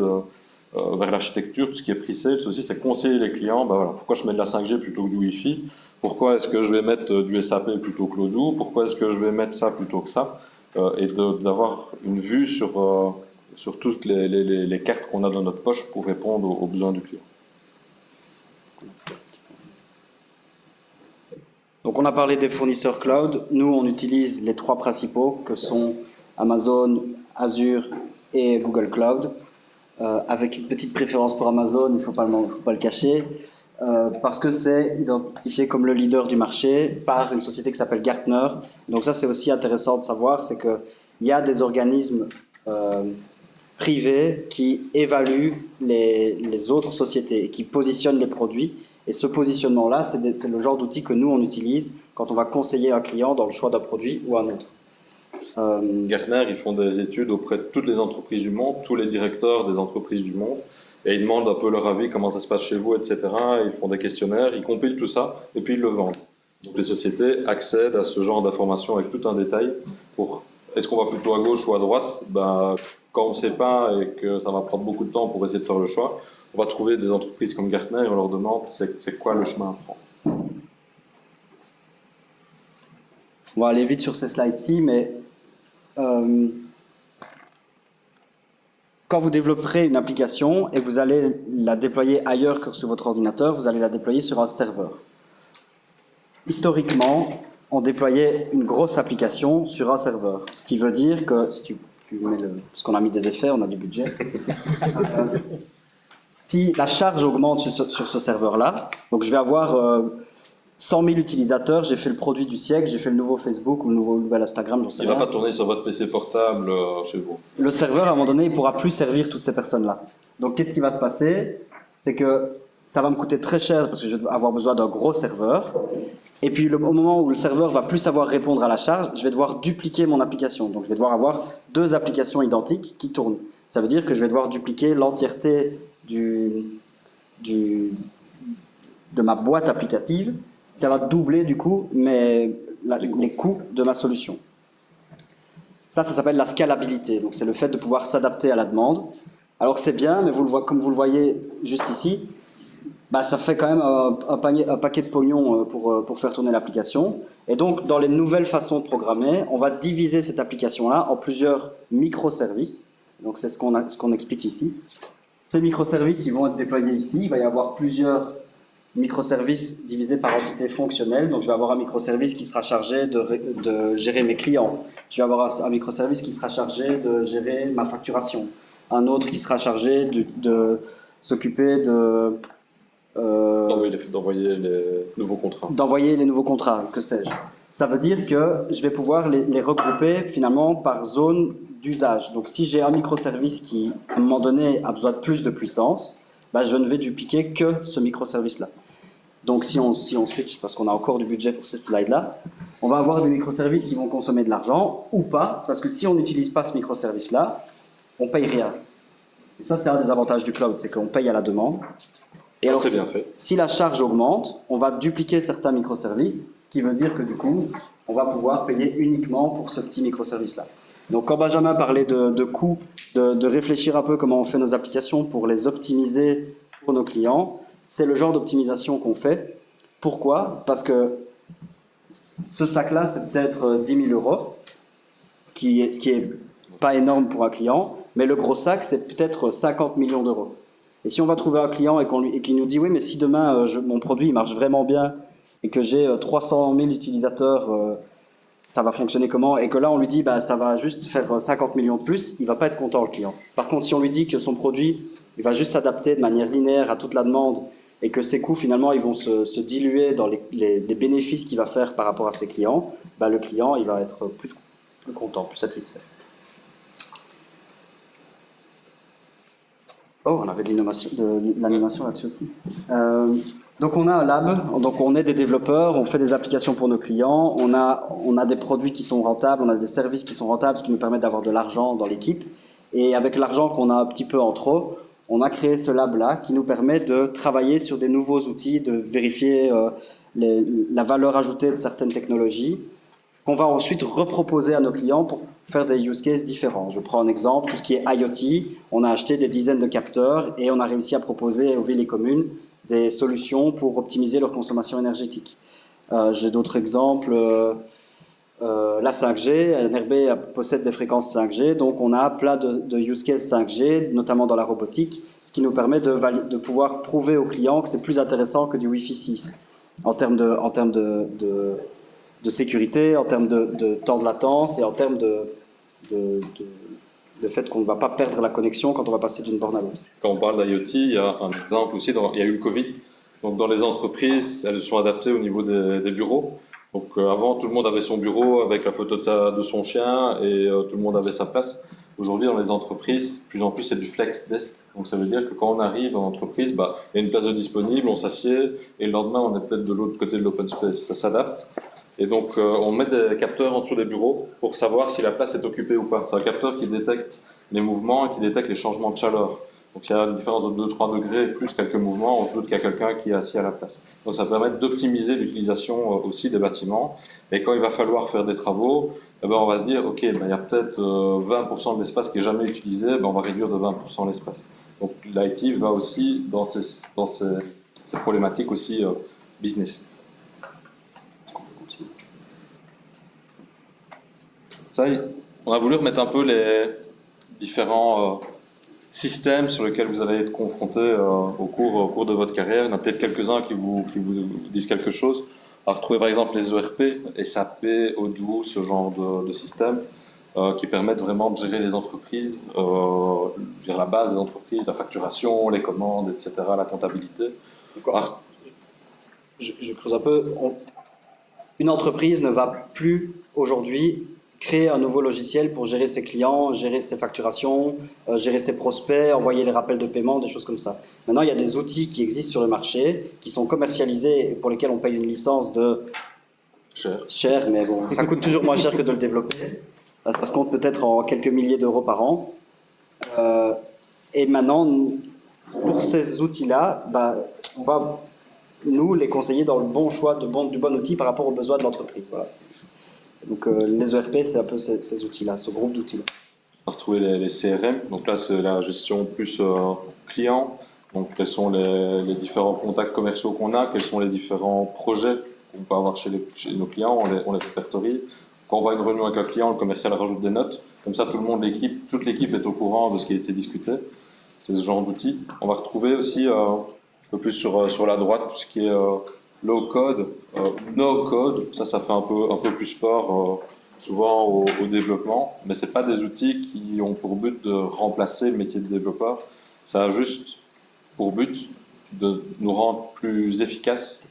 vers l'architecture, tout ce qui est pre-sales aussi, c'est conseiller les clients, pourquoi je mets de la 5G plutôt que du Wi-Fi, pourquoi est-ce que je vais mettre du SAP plutôt que l'Odoo, pourquoi est-ce que je vais mettre ça plutôt que ça, et d'avoir une vue sur toutes les cartes qu'on a dans notre poche pour répondre aux besoins du client. Donc on a parlé des fournisseurs cloud. Nous, on utilise les trois principaux que sont Amazon, Azure et Google Cloud. Avec une petite préférence pour Amazon, il ne faut pas le cacher, parce que c'est identifié comme le leader du marché par une société qui s'appelle Gartner. Donc ça, c'est aussi intéressant de savoir, c'est qu'il y a des organismes privé qui évalue les autres sociétés et qui positionne les produits. Et ce positionnement-là, c'est le genre d'outil que nous, on utilise quand on va conseiller un client dans le choix d'un produit ou un autre. Gartner, ils font des études auprès de toutes les entreprises du monde, tous les directeurs des entreprises du monde, et ils demandent un peu leur avis, comment ça se passe chez vous, etc. Ils font des questionnaires, ils compilent tout ça, et puis ils le vendent. Donc les sociétés accèdent à ce genre d'informations avec tout un détail pour est-ce qu'on va plutôt à gauche ou à droite. Quand on ne sait pas et que ça va prendre beaucoup de temps pour essayer de faire le choix, on va trouver des entreprises comme Gartner et on leur demande c'est quoi le chemin à prendre. On va aller vite sur ces slides-ci, mais quand vous développerez une application et que vous allez la déployer ailleurs que sur votre ordinateur, vous allez la déployer sur un serveur. Historiquement, on déployait une grosse application sur un serveur. Ce qui veut dire que, si tu mets parce qu'on a mis des effets, on a du budget, si la charge augmente sur ce serveur-là, donc je vais avoir 100 000 utilisateurs, j'ai fait le produit du siècle, j'ai fait le nouveau Facebook ou le nouvel Instagram, j'en sais rien. Il ne va pas tourner sur votre PC portable chez vous. Le serveur, à un moment donné, il ne pourra plus servir toutes ces personnes-là. Donc, qu'est-ce qui va se passer? C'est que ça va me coûter très cher parce que je vais avoir besoin d'un gros serveur. Et puis, au moment où le serveur va plus savoir répondre à la charge, je vais devoir dupliquer mon application. Donc, je vais devoir avoir 2 applications identiques qui tournent. Ça veut dire que je vais devoir dupliquer l'entièreté de ma boîte applicative. Ça va doubler du coup les coûts de ma solution. Ça s'appelle la scalabilité. Donc c'est le fait de pouvoir s'adapter à la demande. Alors c'est bien, mais comme vous le voyez juste ici, ça fait quand même un paquet de pognon pour faire tourner l'application. Et donc dans les nouvelles façons de programmer, on va diviser cette application-là en plusieurs microservices. Donc c'est ce qu'on explique ici. Ces microservices, ils vont être déployés ici. Il va y avoir plusieurs microservices divisés par entité fonctionnelle. Donc, je vais avoir un microservice qui sera chargé de gérer mes clients. Je vais avoir un microservice qui sera chargé de gérer ma facturation. Un autre qui sera chargé de s'occuper d'envoyer les nouveaux contrats. D'envoyer les nouveaux contrats, que sais-je. Ça veut dire que je vais pouvoir les regrouper finalement par zone d'usage. Donc, si j'ai un microservice qui, à un moment donné, a besoin de plus de puissance, je ne vais dupliquer que ce microservice-là. Donc, si on switch, parce qu'on a encore du budget pour cette slide-là, on va avoir des microservices qui vont consommer de l'argent ou pas, parce que si on n'utilise pas ce microservice-là, on ne paye rien. Et ça, c'est un des avantages du cloud, c'est qu'on paye à la demande. Et alors, c'est bien fait. Si la charge augmente, on va dupliquer certains microservices, ce qui veut dire que du coup, on va pouvoir payer uniquement pour ce petit microservice-là. Donc, quand Benjamin parlait de coûts, de réfléchir un peu comment on fait nos applications pour les optimiser pour nos clients, c'est le genre d'optimisation qu'on fait. Pourquoi? Parce que ce sac-là, c'est peut-être 10 000 €, ce qui est pas énorme pour un client, mais le gros sac, c'est peut-être 50 millions d'euros. Et si on va trouver un client et qu'il nous dit « Oui, mais si demain, mon produit il marche vraiment bien et que j'ai 300 000 utilisateurs, ça va fonctionner comment ?» Et que là, on lui dit ça va juste faire 50 millions de plus, il ne va pas être content, le client. Par contre, si on lui dit que son produit il va juste s'adapter de manière linéaire à toute la demande et que ses coûts, finalement, ils vont se diluer dans les bénéfices qu'il va faire par rapport à ses clients, le client il va être plus content, plus satisfait. Oh, on avait de l'animation là-dessus aussi. Donc on a un lab, donc on est des développeurs, on fait des applications pour nos clients, on a des produits qui sont rentables, on a des services qui sont rentables, ce qui nous permet d'avoir de l'argent dans l'équipe. Et avec l'argent qu'on a un petit peu en trop, on a créé ce lab-là qui nous permet de travailler sur des nouveaux outils, de vérifier la valeur ajoutée de certaines technologies, qu'on va ensuite reproposer à nos clients pour faire des use cases différents. Je prends un exemple, tout ce qui est IoT, on a acheté des dizaines de capteurs et on a réussi à proposer aux villes et communes des solutions pour optimiser leur consommation énergétique. J'ai d'autres exemples. La 5G, NRB possède des fréquences 5G, donc on a plein de use cases 5G, notamment dans la robotique, ce qui nous permet de pouvoir prouver aux clients que c'est plus intéressant que du Wi-Fi 6 en termes de sécurité, en termes de temps de latence et en termes de fait qu'on ne va pas perdre la connexion quand on va passer d'une borne à l'autre. Quand on parle d'IoT, il y a un exemple aussi, il y a eu le Covid. Donc dans les entreprises, elles se sont adaptées au niveau des bureaux. Donc avant, tout le monde avait son bureau avec la photo de son chien et tout le monde avait sa place. Aujourd'hui, dans les entreprises, de plus en plus, c'est du flex desk. Donc, ça veut dire que quand on arrive en entreprise, il y a une place de disponible, on s'assied, et le lendemain, on est peut-être de l'autre côté de l'open space. Ça s'adapte. Et donc, on met des capteurs en dessous des bureaux pour savoir si la place est occupée ou pas. C'est un capteur qui détecte les mouvements et qui détecte les changements de chaleur. Donc, s'il y a une différence de 2-3 degrés plus quelques mouvements, on se doute qu'il y a quelqu'un qui est assis à la place. Donc, ça permet d'optimiser l'utilisation aussi des bâtiments. Et quand il va falloir faire des travaux, on va se dire, OK, il y a peut-être 20% de l'espace qui n'est jamais utilisé, on va réduire de 20% l'espace. Donc, l'IT va aussi dans ces problématiques aussi business. Ça, on a voulu remettre un peu les différents systèmes sur lesquels vous allez être confrontés au cours de votre carrière. Il y en a peut-être quelques-uns qui vous disent quelque chose. On va retrouver par exemple les ERP, SAP, Odoo, ce genre de systèmes qui permettent vraiment de gérer les entreprises, la base des entreprises, la facturation, les commandes, etc., la comptabilité. Je creuse un peu. Une entreprise ne va plus aujourd'hui créer un nouveau logiciel pour gérer ses clients, gérer ses facturations, gérer ses prospects, envoyer les rappels de paiement, des choses comme ça. Maintenant, il y a des outils qui existent sur le marché, qui sont commercialisés et pour lesquels on paye une licence de cher, mais bon, ça coûte toujours moins cher que de le développer. Ça se compte peut-être en quelques milliers d'euros par an. Et maintenant, pour ces outils-là, on va, nous, les conseiller dans le bon choix du bon outil par rapport aux besoins de l'entreprise. Voilà. Donc les ERP, c'est un peu ces outils-là, ce groupe d'outils-là. On va retrouver les CRM, donc là c'est la gestion plus client, donc quels sont les différents contacts commerciaux qu'on a, quels sont les différents projets qu'on peut avoir chez nos clients, on les répertorie. Quand on va à une réunion avec un client, le commercial rajoute des notes, comme ça toute l'équipe est au courant de ce qui a été discuté. C'est ce genre d'outils. On va retrouver aussi un peu plus sur la droite tout ce qui est low code, no code, ça fait un peu plus peur souvent au développement, mais c'est pas des outils qui ont pour but de remplacer le métier de développeur, ça a juste pour but de nous rendre plus efficaces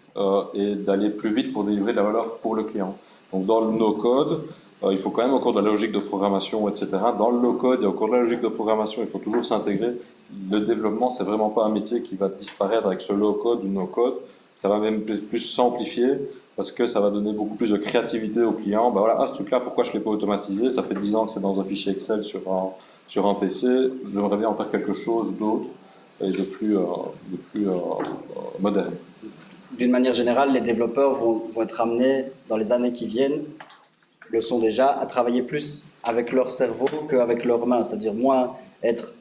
et d'aller plus vite pour délivrer de la valeur pour le client. Donc dans le no code, il faut quand même encore de la logique de programmation, etc. Dans le low code, il y a encore de la logique de programmation, il faut toujours s'intégrer. Le développement, c'est vraiment pas un métier qui va disparaître avec ce low code ou no code. Ça va même plus s'amplifier parce que ça va donner beaucoup plus de créativité aux clients. Ce truc-là, pourquoi je ne l'ai pas automatisé? Ça fait 10 ans que c'est dans un fichier Excel sur un PC. J'aimerais bien en faire quelque chose d'autre et de plus moderne. D'une manière générale, les développeurs vont être amenés dans les années qui viennent, le sont déjà, à travailler plus avec leur cerveau qu'avec leurs mains. C'est-à-dire moins être,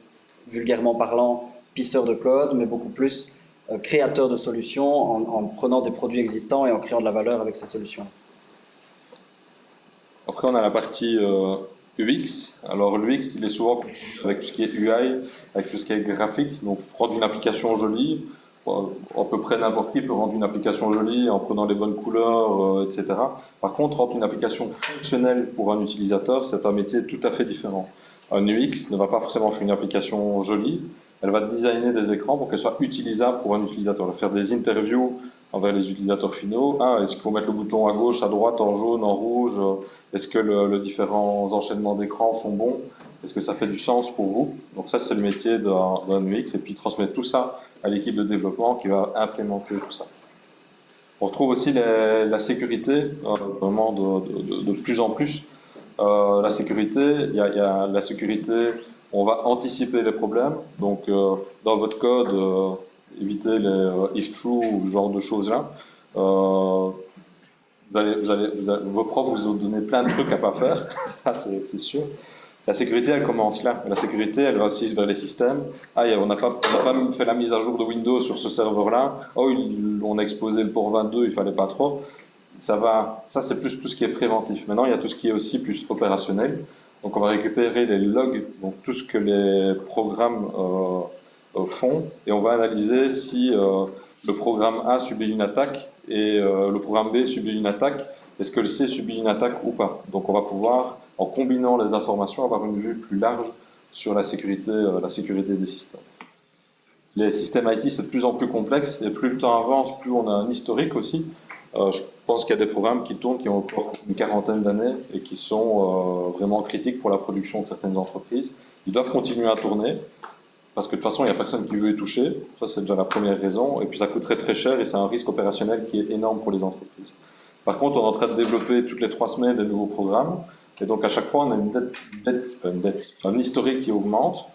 vulgairement parlant, pisseur de code, mais beaucoup plus créateur de solutions en prenant des produits existants et en créant de la valeur avec ces solutions. Après, on a la partie UX. Alors, l'UX, il est souvent avec tout ce qui est UI, avec tout ce qui est graphique. Donc, rendre une application jolie. À peu près n'importe qui peut rendre une application jolie en prenant les bonnes couleurs, etc. Par contre, rendre une application fonctionnelle pour un utilisateur, c'est un métier tout à fait différent. Un UX ne va pas forcément faire une application jolie. Elle va designer des écrans pour qu'elle soit utilisable pour un utilisateur. Elle va faire des interviews envers les utilisateurs finaux. Est-ce qu'il faut mettre le bouton à gauche, à droite, en jaune, en rouge? Est-ce que les différents enchaînements d'écran sont bons? Est-ce que ça fait du sens pour vous? Donc ça, c'est le métier d'un UX. Et puis transmettre tout ça à l'équipe de développement qui va implémenter tout ça. On retrouve aussi la sécurité, vraiment de plus en plus. La sécurité, il y a la sécurité... On va anticiper les problèmes, donc dans votre code, évitez les if true ou ce genre de choses-là. Vos profs vous ont donné plein de trucs à pas faire, c'est sûr. La sécurité, elle commence là. La sécurité, elle va aussi vers les systèmes. On n'a pas fait la mise à jour de Windows sur ce serveur-là. On a exposé le port 22, il fallait pas trop. Ça, c'est plus tout ce qui est préventif. Maintenant, il y a tout ce qui est aussi plus opérationnel. Donc on va récupérer les logs, donc tout ce que les programmes font, et on va analyser si le programme A subit une attaque et le programme B subit une attaque, est-ce que le C subit une attaque ou pas. Donc on va pouvoir, en combinant les informations, avoir une vue plus large sur la sécurité des systèmes. les systèmes IT, c'est de plus en plus complexe, et plus le temps avance, plus on a un historique aussi. Je pense qu'il y a des programmes qui tournent, qui ont encore une quarantaine d'années, et qui sont vraiment critiques pour la production de certaines entreprises. Ils doivent continuer à tourner, parce que de toute façon, il n'y a personne qui veut y toucher. Ça, c'est déjà la première raison. Et puis, ça coûterait très cher, et c'est un risque opérationnel qui est énorme pour les entreprises. Par contre, on est en train de développer toutes les 3 semaines des nouveaux programmes, et donc à chaque fois, on a un historique qui augmente,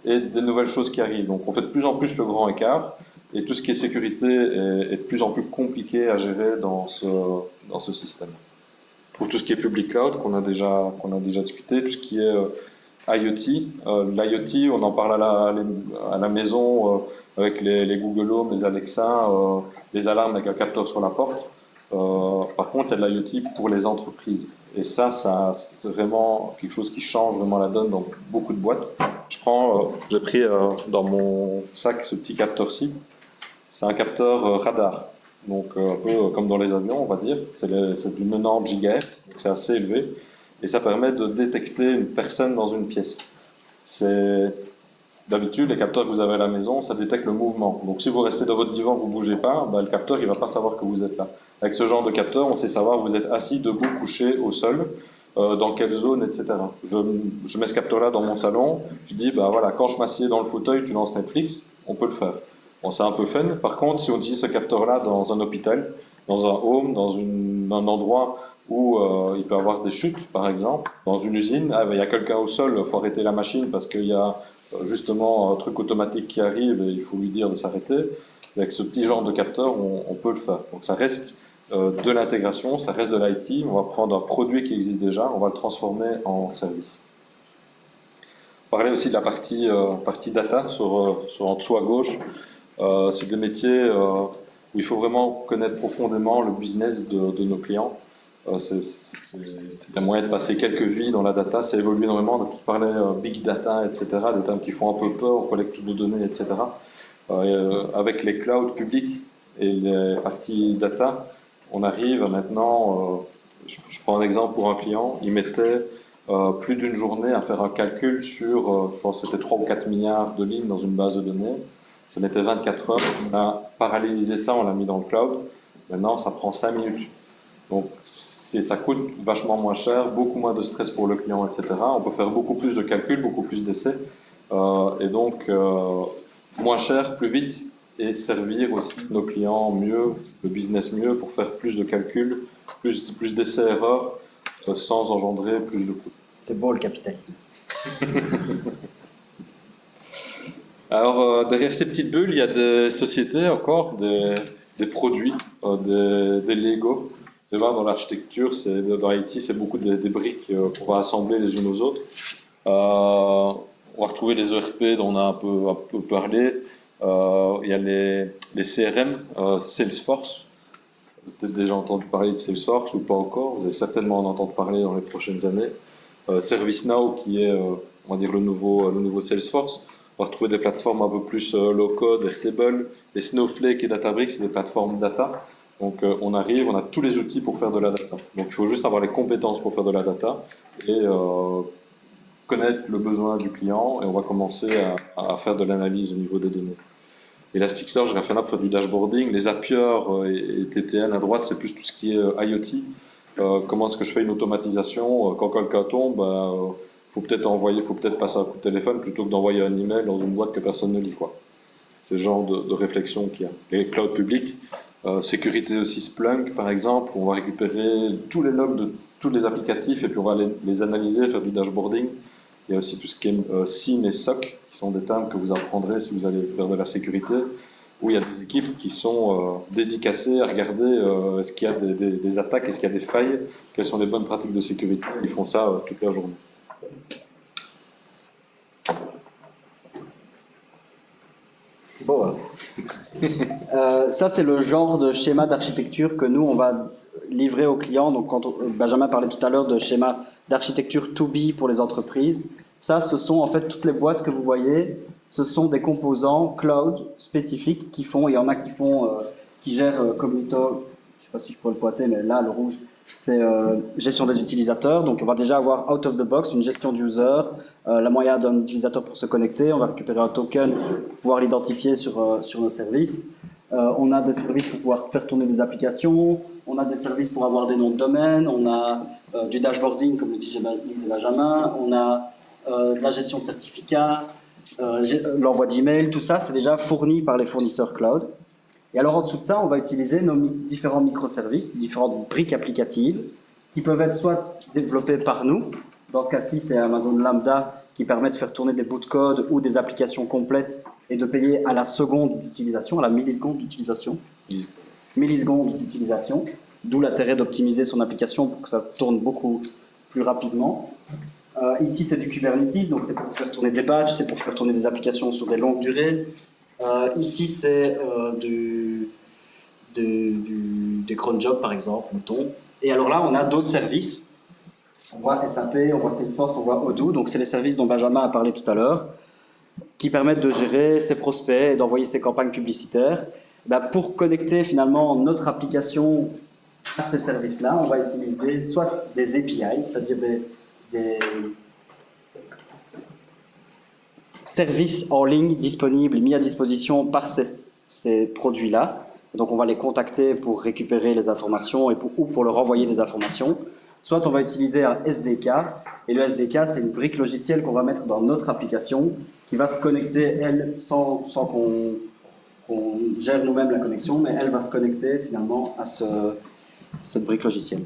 et des nouvelles choses qui arrivent. Donc on fait de plus en plus le grand écart, et tout ce qui est sécurité est de plus en plus compliqué à gérer dans ce système. Pour tout ce qui est public cloud, qu'on a déjà discuté, tout ce qui est IoT, l'IoT, on en parle à la maison avec les Google Home, les Alexa, les alarmes avec un capteur sur la porte. Par contre, il y a de l'IoT pour les entreprises. Et ça c'est vraiment quelque chose qui change vraiment la donne dans beaucoup de boîtes. J'ai pris dans mon sac ce petit capteur-ci. C'est un capteur radar. Donc un peu comme dans les avions, on va dire. C'est du 90 GHz, donc c'est assez élevé. Et ça permet de détecter une personne dans une pièce. D'habitude, les capteurs que vous avez à la maison, ça détecte le mouvement. Donc si vous restez dans votre divan, vous ne bougez pas, le capteur il va pas savoir que vous êtes là. Avec ce genre de capteur, on sait savoir vous êtes assis, debout, couché, au sol, dans quelle zone, etc. Je mets ce capteur-là dans mon salon, je dis, voilà, quand je m'assieds dans le fauteuil, tu lances Netflix, on peut le faire. Bon, c'est un peu fun. Par contre, si on utilise ce capteur-là dans un hôpital, dans un home, dans un endroit où il peut y avoir des chutes, par exemple, dans une usine, il y a quelqu'un au sol, il faut arrêter la machine parce qu'il y a justement un truc automatique qui arrive et il faut lui dire de s'arrêter. Avec ce petit genre de capteur, on peut le faire. Donc ça reste de l'intégration, ça reste de l'IT. On va prendre un produit qui existe déjà, on va le transformer en service. On parlait aussi de la partie data en dessous à gauche. C'est des métiers où il faut vraiment connaître profondément le business de nos clients. Il y a moyen de passer quelques vies dans la data, ça évolue énormément. On a tous parlé big data, etc., des termes qui font un peu peur, on collecte toutes nos données, etc. Avec les clouds publics et les parties data, on arrive maintenant, je prends un exemple pour un client, il mettait plus d'une journée à faire un calcul sur, je pense que c'était 3 ou 4 milliards de lignes dans une base de données. Ça mettait 24 heures, on a parallélisé ça, on l'a mis dans le cloud. Maintenant, ça prend 5 minutes. Donc, ça coûte vachement moins cher, beaucoup moins de stress pour le client, etc. On peut faire beaucoup plus de calculs, beaucoup plus d'essais. Et donc, moins cher, plus vite, et servir aussi nos clients mieux, le business mieux, pour faire plus de calculs, plus d'essais-erreurs, sans engendrer plus de coûts. C'est beau le capitalisme. Alors, derrière ces petites bulles, il y a des sociétés encore, des produits, des Lego. C'est vrai, dans l'architecture, dans l'IT, c'est beaucoup des briques qu'on va assembler les unes aux autres. On va retrouver les ERP dont on a un peu parlé. Il y a les CRM, Salesforce. Vous avez peut-être déjà entendu parler de Salesforce ou pas encore. Vous allez certainement en entendre parler dans les prochaines années. ServiceNow, qui est, on va dire, le nouveau Salesforce. On va retrouver des plateformes un peu plus low-code, Airtable, les Snowflake et Databricks, c'est des plateformes data. Donc on a tous les outils pour faire de la data. Donc il faut juste avoir les compétences pour faire de la data et connaître le besoin du client, et on va commencer à faire de l'analyse au niveau des données. Elasticsearch, Grafana pour faire du dashboarding. Les Zapier et TTN à droite, c'est plus tout ce qui est IoT. Comment est-ce que je fais une automatisation quand quelqu'un tombe, faut peut-être passer un coup de téléphone plutôt que d'envoyer un email dans une boîte que personne ne lit, quoi. C'est le genre de réflexion qu'il y a. Les clouds publics, sécurité aussi, Splunk par exemple, on va récupérer tous les logs de tous les applicatifs et puis on va les analyser, faire du dashboarding. Il y a aussi tout ce qui est SIEM et SOC, qui sont des termes que vous apprendrez si vous allez faire de la sécurité, où il y a des équipes qui sont dédicacées à regarder est-ce qu'il y a des attaques, est-ce qu'il y a des failles, quelles sont les bonnes pratiques de sécurité. Ils font ça toute la journée. C'est beau, hein. Ça, c'est le genre de schéma d'architecture que nous, on va livrer aux clients. Donc, quand Benjamin parlait tout à l'heure de schéma d'architecture to be pour les entreprises, ça, ce sont en fait toutes les boîtes que vous voyez. Ce sont des composants cloud spécifiques qui font, il y en a qui font, qui gèrent Cognito, je sais sais pas si je pourrais le pointer, mais là, le rouge, c'est gestion des utilisateurs. Donc, on va déjà avoir out of the box une gestion d'user, la moyen d'un utilisateur pour se connecter. On va récupérer un token pour pouvoir l'identifier sur nos services. On a des services pour pouvoir faire tourner des applications. On a des services pour avoir des noms de domaine. On a du dashboarding, comme le disait Benjamin. On a de la gestion de certificats, l'envoi d'emails. Tout ça, c'est déjà fourni par les fournisseurs cloud. Et alors, en dessous de ça, on va utiliser nos différents microservices, différentes briques applicatives, qui peuvent être soit développées par nous. Dans ce cas-ci, c'est Amazon Lambda qui permet de faire tourner des bouts de code ou des applications complètes et de payer à la seconde d'utilisation, à la milliseconde d'utilisation. Milliseconde d'utilisation, d'où l'intérêt d'optimiser son application pour que ça tourne beaucoup plus rapidement. Ici, c'est du Kubernetes, donc c'est pour faire tourner des batchs, c'est pour faire tourner des applications sur des longues durées. Ici, c'est des cron jobs, par exemple, mettons. Et alors là, on a d'autres services. On voit SAP, on voit Salesforce, on voit Odoo. Donc, c'est les services dont Benjamin a parlé tout à l'heure, qui permettent de gérer ses prospects et d'envoyer ses campagnes publicitaires. Pour connecter finalement notre application à ces services-là, on va utiliser soit des API, c'est-à-dire des services en ligne disponibles, mis à disposition par ces produits-là. Donc on va les contacter pour récupérer les informations ou pour leur envoyer des informations. Soit on va utiliser un SDK, et le SDK, c'est une brique logicielle qu'on va mettre dans notre application qui va se connecter, elle, sans qu'on gère nous-mêmes la connexion, mais elle va se connecter finalement à cette brique logicielle.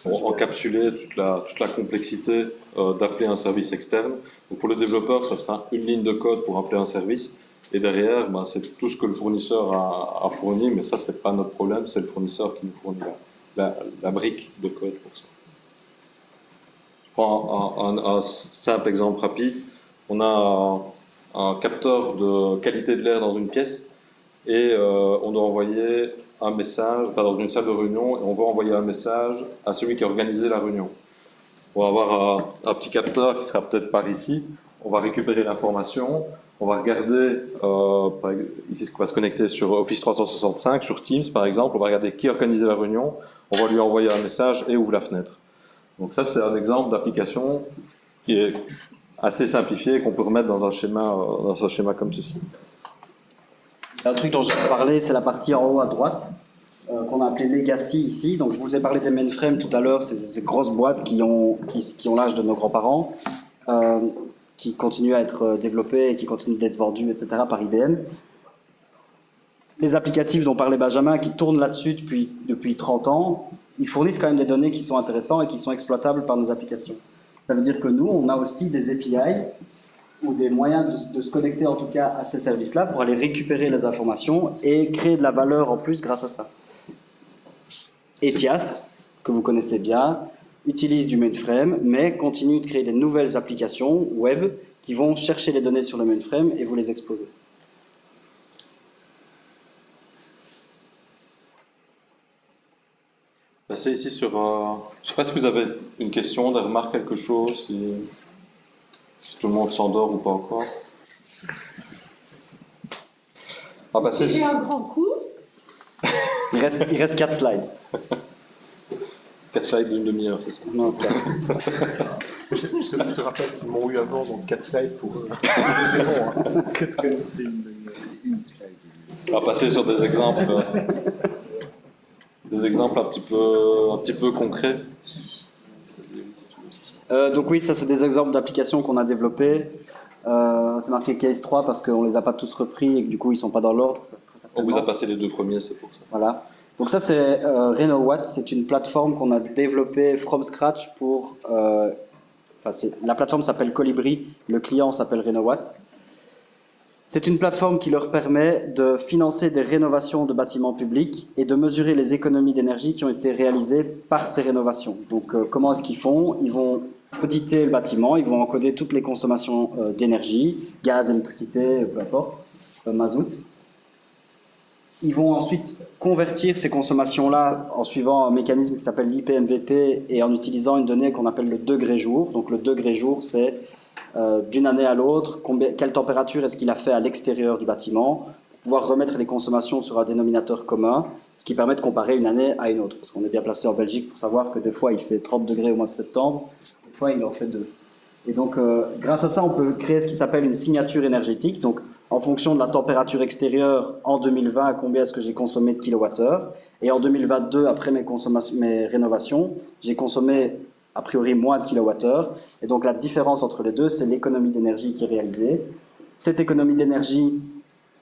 Pour encapsuler toute la complexité d'appeler un service externe. Donc pour le développeur, ça sera une ligne de code pour appeler un service. Et derrière, c'est tout ce que le fournisseur a fourni, mais ça, ce n'est pas notre problème, c'est le fournisseur qui nous fournit la brique de code pour ça. Je prends un simple exemple rapide. On a un capteur de qualité de l'air dans une pièce et on doit envoyer un message, dans une salle de réunion, et on va envoyer un message à celui qui a organisé la réunion. On va avoir un petit capteur qui sera peut-être par ici. On va récupérer l'information. On va regarder, ici, ce qu'on va se connecter sur Office 365, sur Teams par exemple. On va regarder qui a organisé la réunion. On va lui envoyer un message et ouvre la fenêtre. Donc ça, c'est un exemple d'application qui est assez simplifié, qu'on peut remettre dans un schéma comme ceci. Un truc dont je vais parler, c'est la partie en haut à droite, qu'on a appelée Legacy ici. Donc, je vous ai parlé des mainframes tout à l'heure, ces grosses boîtes qui ont l'âge de nos grands-parents, qui continuent à être développées et qui continuent d'être vendues, etc. par IBM. Les applicatifs dont parlait Benjamin, qui tournent là-dessus depuis 30 ans, ils fournissent quand même des données qui sont intéressantes et qui sont exploitables par nos applications. Ça veut dire que nous, on a aussi des API ou des moyens de se connecter en tout cas à ces services-là pour aller récupérer les informations et créer de la valeur en plus grâce à ça. Etias, que vous connaissez bien, utilise du mainframe, mais continue de créer des nouvelles applications web qui vont chercher les données sur le mainframe et vous les exposer. Passer ici sur... je ne sais pas si vous avez une question, des remarques, quelque chose, si tout le monde s'endort ou pas encore. On va passer... J'ai un grand coup. Il reste 4 slides. 4 slides d'une demi-heure, c'est ça? Non, 4. Je te rappelle qu'ils m'ont eu avant, donc 4 slides pour eux. C'est long, hein. C'est une slide. On va passer sur des exemples un petit peu concrets. Donc oui, ça c'est des exemples d'applications qu'on a développées. C'est marqué Case 3 parce qu'on ne les a pas tous repris et que du coup ils ne sont pas dans l'ordre. On vous a passé les 2 premiers, c'est pour ça. Voilà. Donc ça c'est RenoWatt, c'est une plateforme qu'on a développée from scratch pour... la plateforme s'appelle Colibri, le client s'appelle RenoWatt. C'est une plateforme qui leur permet de financer des rénovations de bâtiments publics et de mesurer les économies d'énergie qui ont été réalisées par ces rénovations. Donc comment est-ce qu'ils font? Ils vont auditer le bâtiment, ils vont encoder toutes les consommations d'énergie, gaz, électricité, peu importe, mazout. Ils vont ensuite convertir ces consommations-là en suivant un mécanisme qui s'appelle l'IPMVP et en utilisant une donnée qu'on appelle le degré jour. Donc le degré jour, c'est d'une année à l'autre, quelle température est-ce qu'il a fait à l'extérieur du bâtiment, pour pouvoir remettre les consommations sur un dénominateur commun. ce qui permet de comparer une année à une autre. Parce qu'on est bien placé en Belgique pour savoir que des fois il fait 30 degrés au mois de septembre, des fois il en fait 2. Et donc grâce à ça, on peut créer ce qui s'appelle une signature énergétique. Donc en fonction de la température extérieure en 2020, combien est-ce que j'ai consommé de kilowattheures. Et en 2022, après mes rénovations, j'ai consommé a priori moins de kilowattheures. Et donc la différence entre les deux, c'est l'économie d'énergie qui est réalisée. Cette économie d'énergie,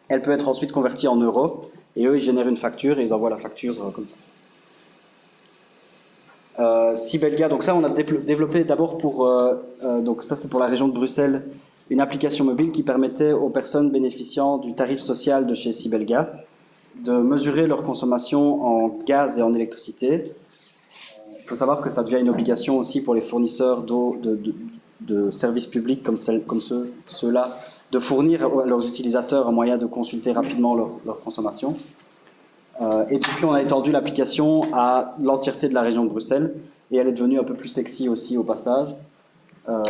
elle peut être ensuite convertie en euros. Et eux, ils génèrent une facture et ils envoient la facture comme ça. Sibelga, donc ça, on a développé d'abord pour, donc ça c'est pour la région de Bruxelles, une application mobile qui permettait aux personnes bénéficiant du tarif social de chez Sibelga de mesurer leur consommation en gaz et en électricité. Il faut savoir que ça devient une obligation aussi pour les fournisseurs d'eau, de services publics comme ceux-là, de fournir à leurs utilisateurs un moyen de consulter rapidement leur consommation. Et depuis, on a étendu l'application à l'entièreté de la région de Bruxelles et elle est devenue un peu plus sexy aussi au passage.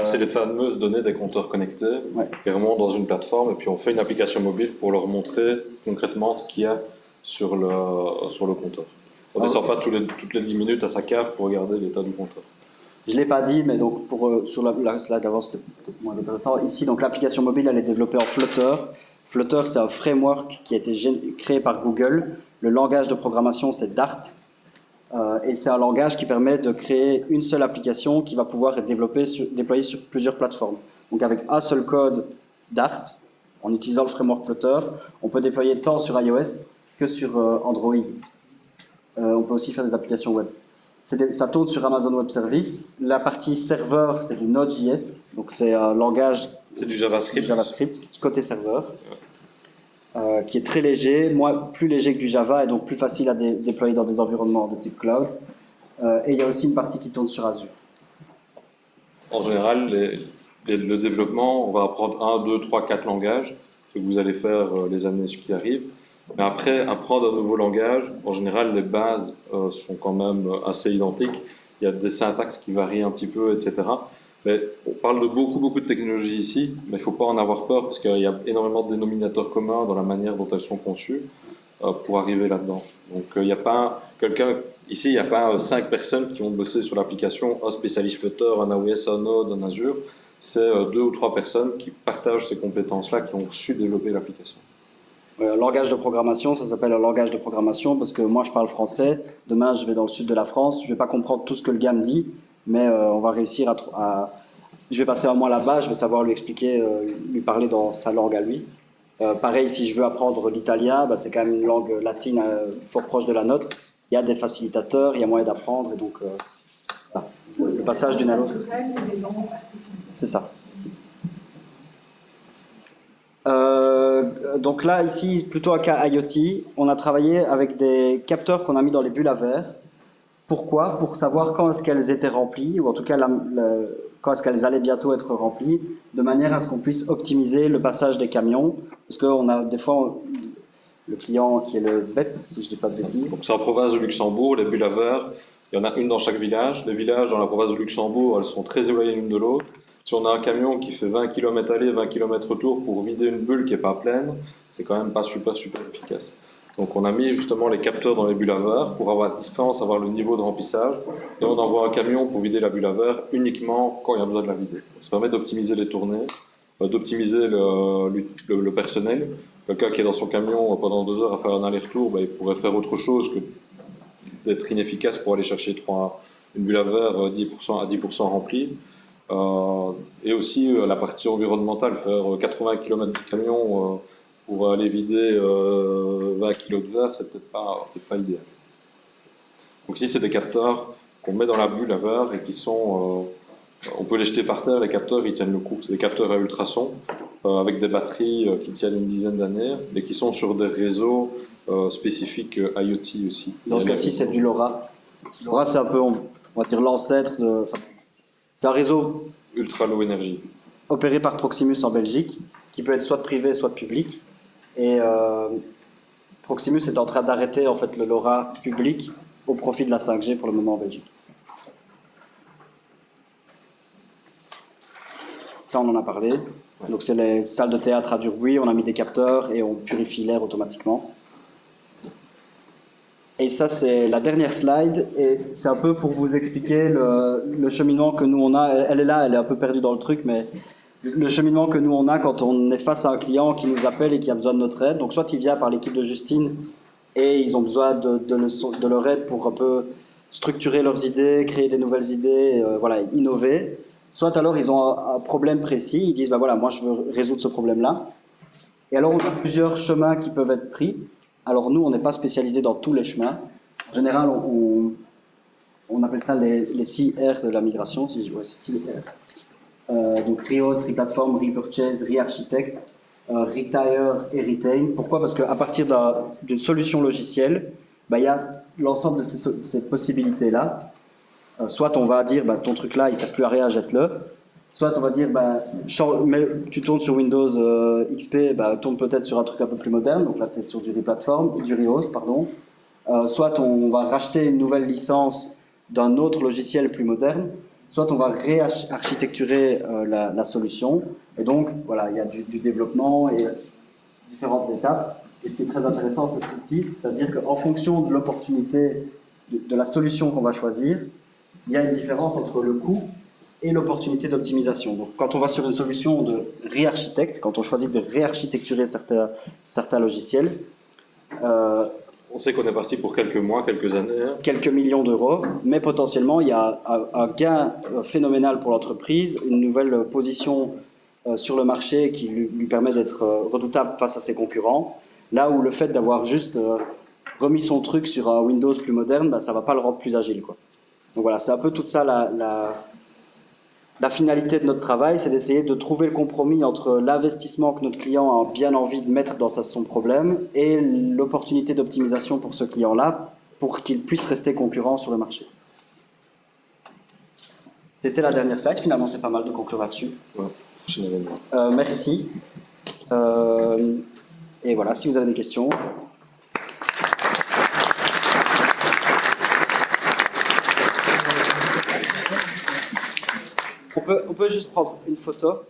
C'est les fameuses données des compteurs connectés qui remontent dans une plateforme et puis on fait une application mobile pour leur montrer concrètement ce qu'il y a sur le compteur. On ne descend pas toutes les 10 minutes à sa cave pour regarder l'état du compteur. Je ne l'ai pas dit, mais donc sur la slide d'avant, c'était moins intéressant. Ici, donc l'application mobile, elle est développée en Flutter. Flutter, c'est un framework qui a été créé par Google. Le langage de programmation, c'est Dart. Et c'est un langage qui permet de créer une seule application qui va pouvoir être déployée sur plusieurs plateformes. Donc avec un seul code Dart, en utilisant le framework Flutter, on peut déployer tant sur iOS que sur Android. On peut aussi faire des applications web. Ça tourne sur Amazon Web Services. La partie serveur, c'est du Node.js, donc c'est un langage... C'est du JavaScript. Côté serveur, qui est très léger, plus léger que du Java et donc plus facile à déployer dans des environnements de type cloud. Et il y a aussi une partie qui tourne sur Azure. En général, le développement, on va apprendre 1, 2, 3, 4 langages que vous allez faire les années qui arrivent. Mais après, apprendre un nouveau langage, en général, les bases sont quand même assez identiques. Il y a des syntaxes qui varient un petit peu, etc. Mais on parle de beaucoup de technologies ici, mais il ne faut pas en avoir peur parce qu'il y a énormément de dénominateurs communs dans la manière dont elles sont conçues pour arriver là-dedans. Donc il n'y a pas ici, il n'y a pas 5 personnes qui ont bossé sur l'application, un spécialiste Flutter, un AWS, un Node, un Azure. C'est 2 ou 3 personnes qui partagent ces compétences-là, qui ont su développer l'application. Langage de programmation, ça s'appelle un langage de programmation parce que moi je parle français, demain je vais dans le sud de la France, je ne vais pas comprendre tout ce que le gars me dit, mais on va réussir je vais passer un mois là-bas, je vais savoir lui expliquer, lui parler dans sa langue à lui. Pareil, si je veux apprendre l'italien, c'est quand même une langue latine fort proche de la nôtre, il y a des facilitateurs, il y a moyen d'apprendre, et donc voilà. Le passage d'une à l'autre. C'est ça. Donc là, ici, plutôt un cas IoT, on a travaillé avec des capteurs qu'on a mis dans les bulles à verre. Pourquoi? Pour savoir quand est-ce qu'elles étaient remplies, ou en tout cas quand est-ce qu'elles allaient bientôt être remplies, de manière à ce qu'on puisse optimiser le passage des camions. Parce qu'on a des fois le client qui est le BEP, si je ne dis pas de bêtises. Donc c'est en province de Luxembourg, les bulles à verre, il y en a une dans chaque village. Les villages dans la province de Luxembourg, elles sont très éloignées l'une de l'autre. Si on a un camion qui fait 20 km aller, 20 km retour pour vider une bulle qui n'est pas pleine, c'est quand même pas super efficace. Donc on a mis justement les capteurs dans les bulles à verre pour avoir à distance, avoir le niveau de remplissage. Et on envoie un camion pour vider la bulle à verre uniquement quand il y a besoin de la vider. Ça permet d'optimiser les tournées, d'optimiser le personnel. Quelqu'un qui est dans son camion pendant 2 heures à faire un aller-retour, il pourrait faire autre chose que d'être inefficace pour aller chercher une bulle à verre à 10% remplie. Et aussi la partie environnementale, faire 80 km de camion pour aller vider 20 kg de verre, c'est peut-être pas idéal. Donc ici, c'est des capteurs qu'on met dans la bulle à verre et qui sont... on peut les jeter par terre, les capteurs, ils tiennent le coup. C'est des capteurs à ultrasons avec des batteries qui tiennent une dizaine d'années et qui sont sur des réseaux spécifiques IoT aussi. Dans ce cas-ci, c'est du LoRa. LoRa, c'est un peu, on va dire, l'ancêtre de... C'est un réseau ultra low énergie opéré par Proximus en Belgique, qui peut être soit privé, soit public. Et Proximus est en train d'arrêter en fait le LoRa public au profit de la 5G pour le moment en Belgique. Ça, on en a parlé. Donc c'est les salles de théâtre à du bruit, on a mis des capteurs et on purifie l'air automatiquement. Et ça, c'est la dernière slide. Et c'est un peu pour vous expliquer le cheminement que nous, on a. Elle est là, elle est un peu perdue dans le truc, mais le cheminement que nous, on a quand on est face à un client qui nous appelle et qui a besoin de notre aide. Donc, soit il vient par l'équipe de Justine et ils ont besoin de leur aide pour un peu structurer leurs idées, créer des nouvelles idées, voilà, innover. Soit alors ils ont un problème précis, ils disent, bah voilà, moi je veux résoudre ce problème-là. Et alors on a plusieurs chemins qui peuvent être pris. Alors nous, on n'est pas spécialisé dans tous les chemins. En général, on appelle ça les 6 R de la migration, si je vois, c'est 6 R. Donc rehost, replatform, repurchase, rearchitect, retire et retain. Pourquoi? Parce qu'à partir d'une solution logicielle, bah, il y a l'ensemble de ces possibilités-là. Soit on va dire, bah, ton truc là, il ne sert plus à rien, jette-le. Soit on va dire, bah, tu tournes sur Windows XP, bah, tourne peut-être sur un truc un peu plus moderne. Donc là, tu es sur du rehost, pardon. Soit on va racheter une nouvelle licence d'un autre logiciel plus moderne. Soit on va réarchitecturer la solution. Et donc, voilà, il y a du développement et différentes étapes. Et ce qui est très intéressant, c'est ceci, c'est-à-dire qu'en fonction de l'opportunité de la solution qu'on va choisir, il y a une différence entre le coût et l'opportunité d'optimisation. Donc, quand on va sur une solution de réarchitecte, quand on choisit de réarchitecturer certains logiciels, on sait qu'on est parti pour quelques mois, quelques années. Quelques millions d'euros, mais potentiellement, il y a un gain phénoménal pour l'entreprise, une nouvelle position sur le marché qui lui permet d'être redoutable face à ses concurrents. Là où le fait d'avoir juste remis son truc sur un Windows plus moderne, bah, ça ne va pas le rendre plus agile, quoi. Donc voilà, c'est un peu toute ça la finalité de notre travail, c'est d'essayer de trouver le compromis entre l'investissement que notre client a bien envie de mettre dans son problème et l'opportunité d'optimisation pour ce client-là pour qu'il puisse rester concurrent sur le marché. C'était la dernière slide, finalement c'est pas mal de conclure là-dessus. Ouais, merci. Et voilà, si vous avez des questions. On peut juste prendre une photo.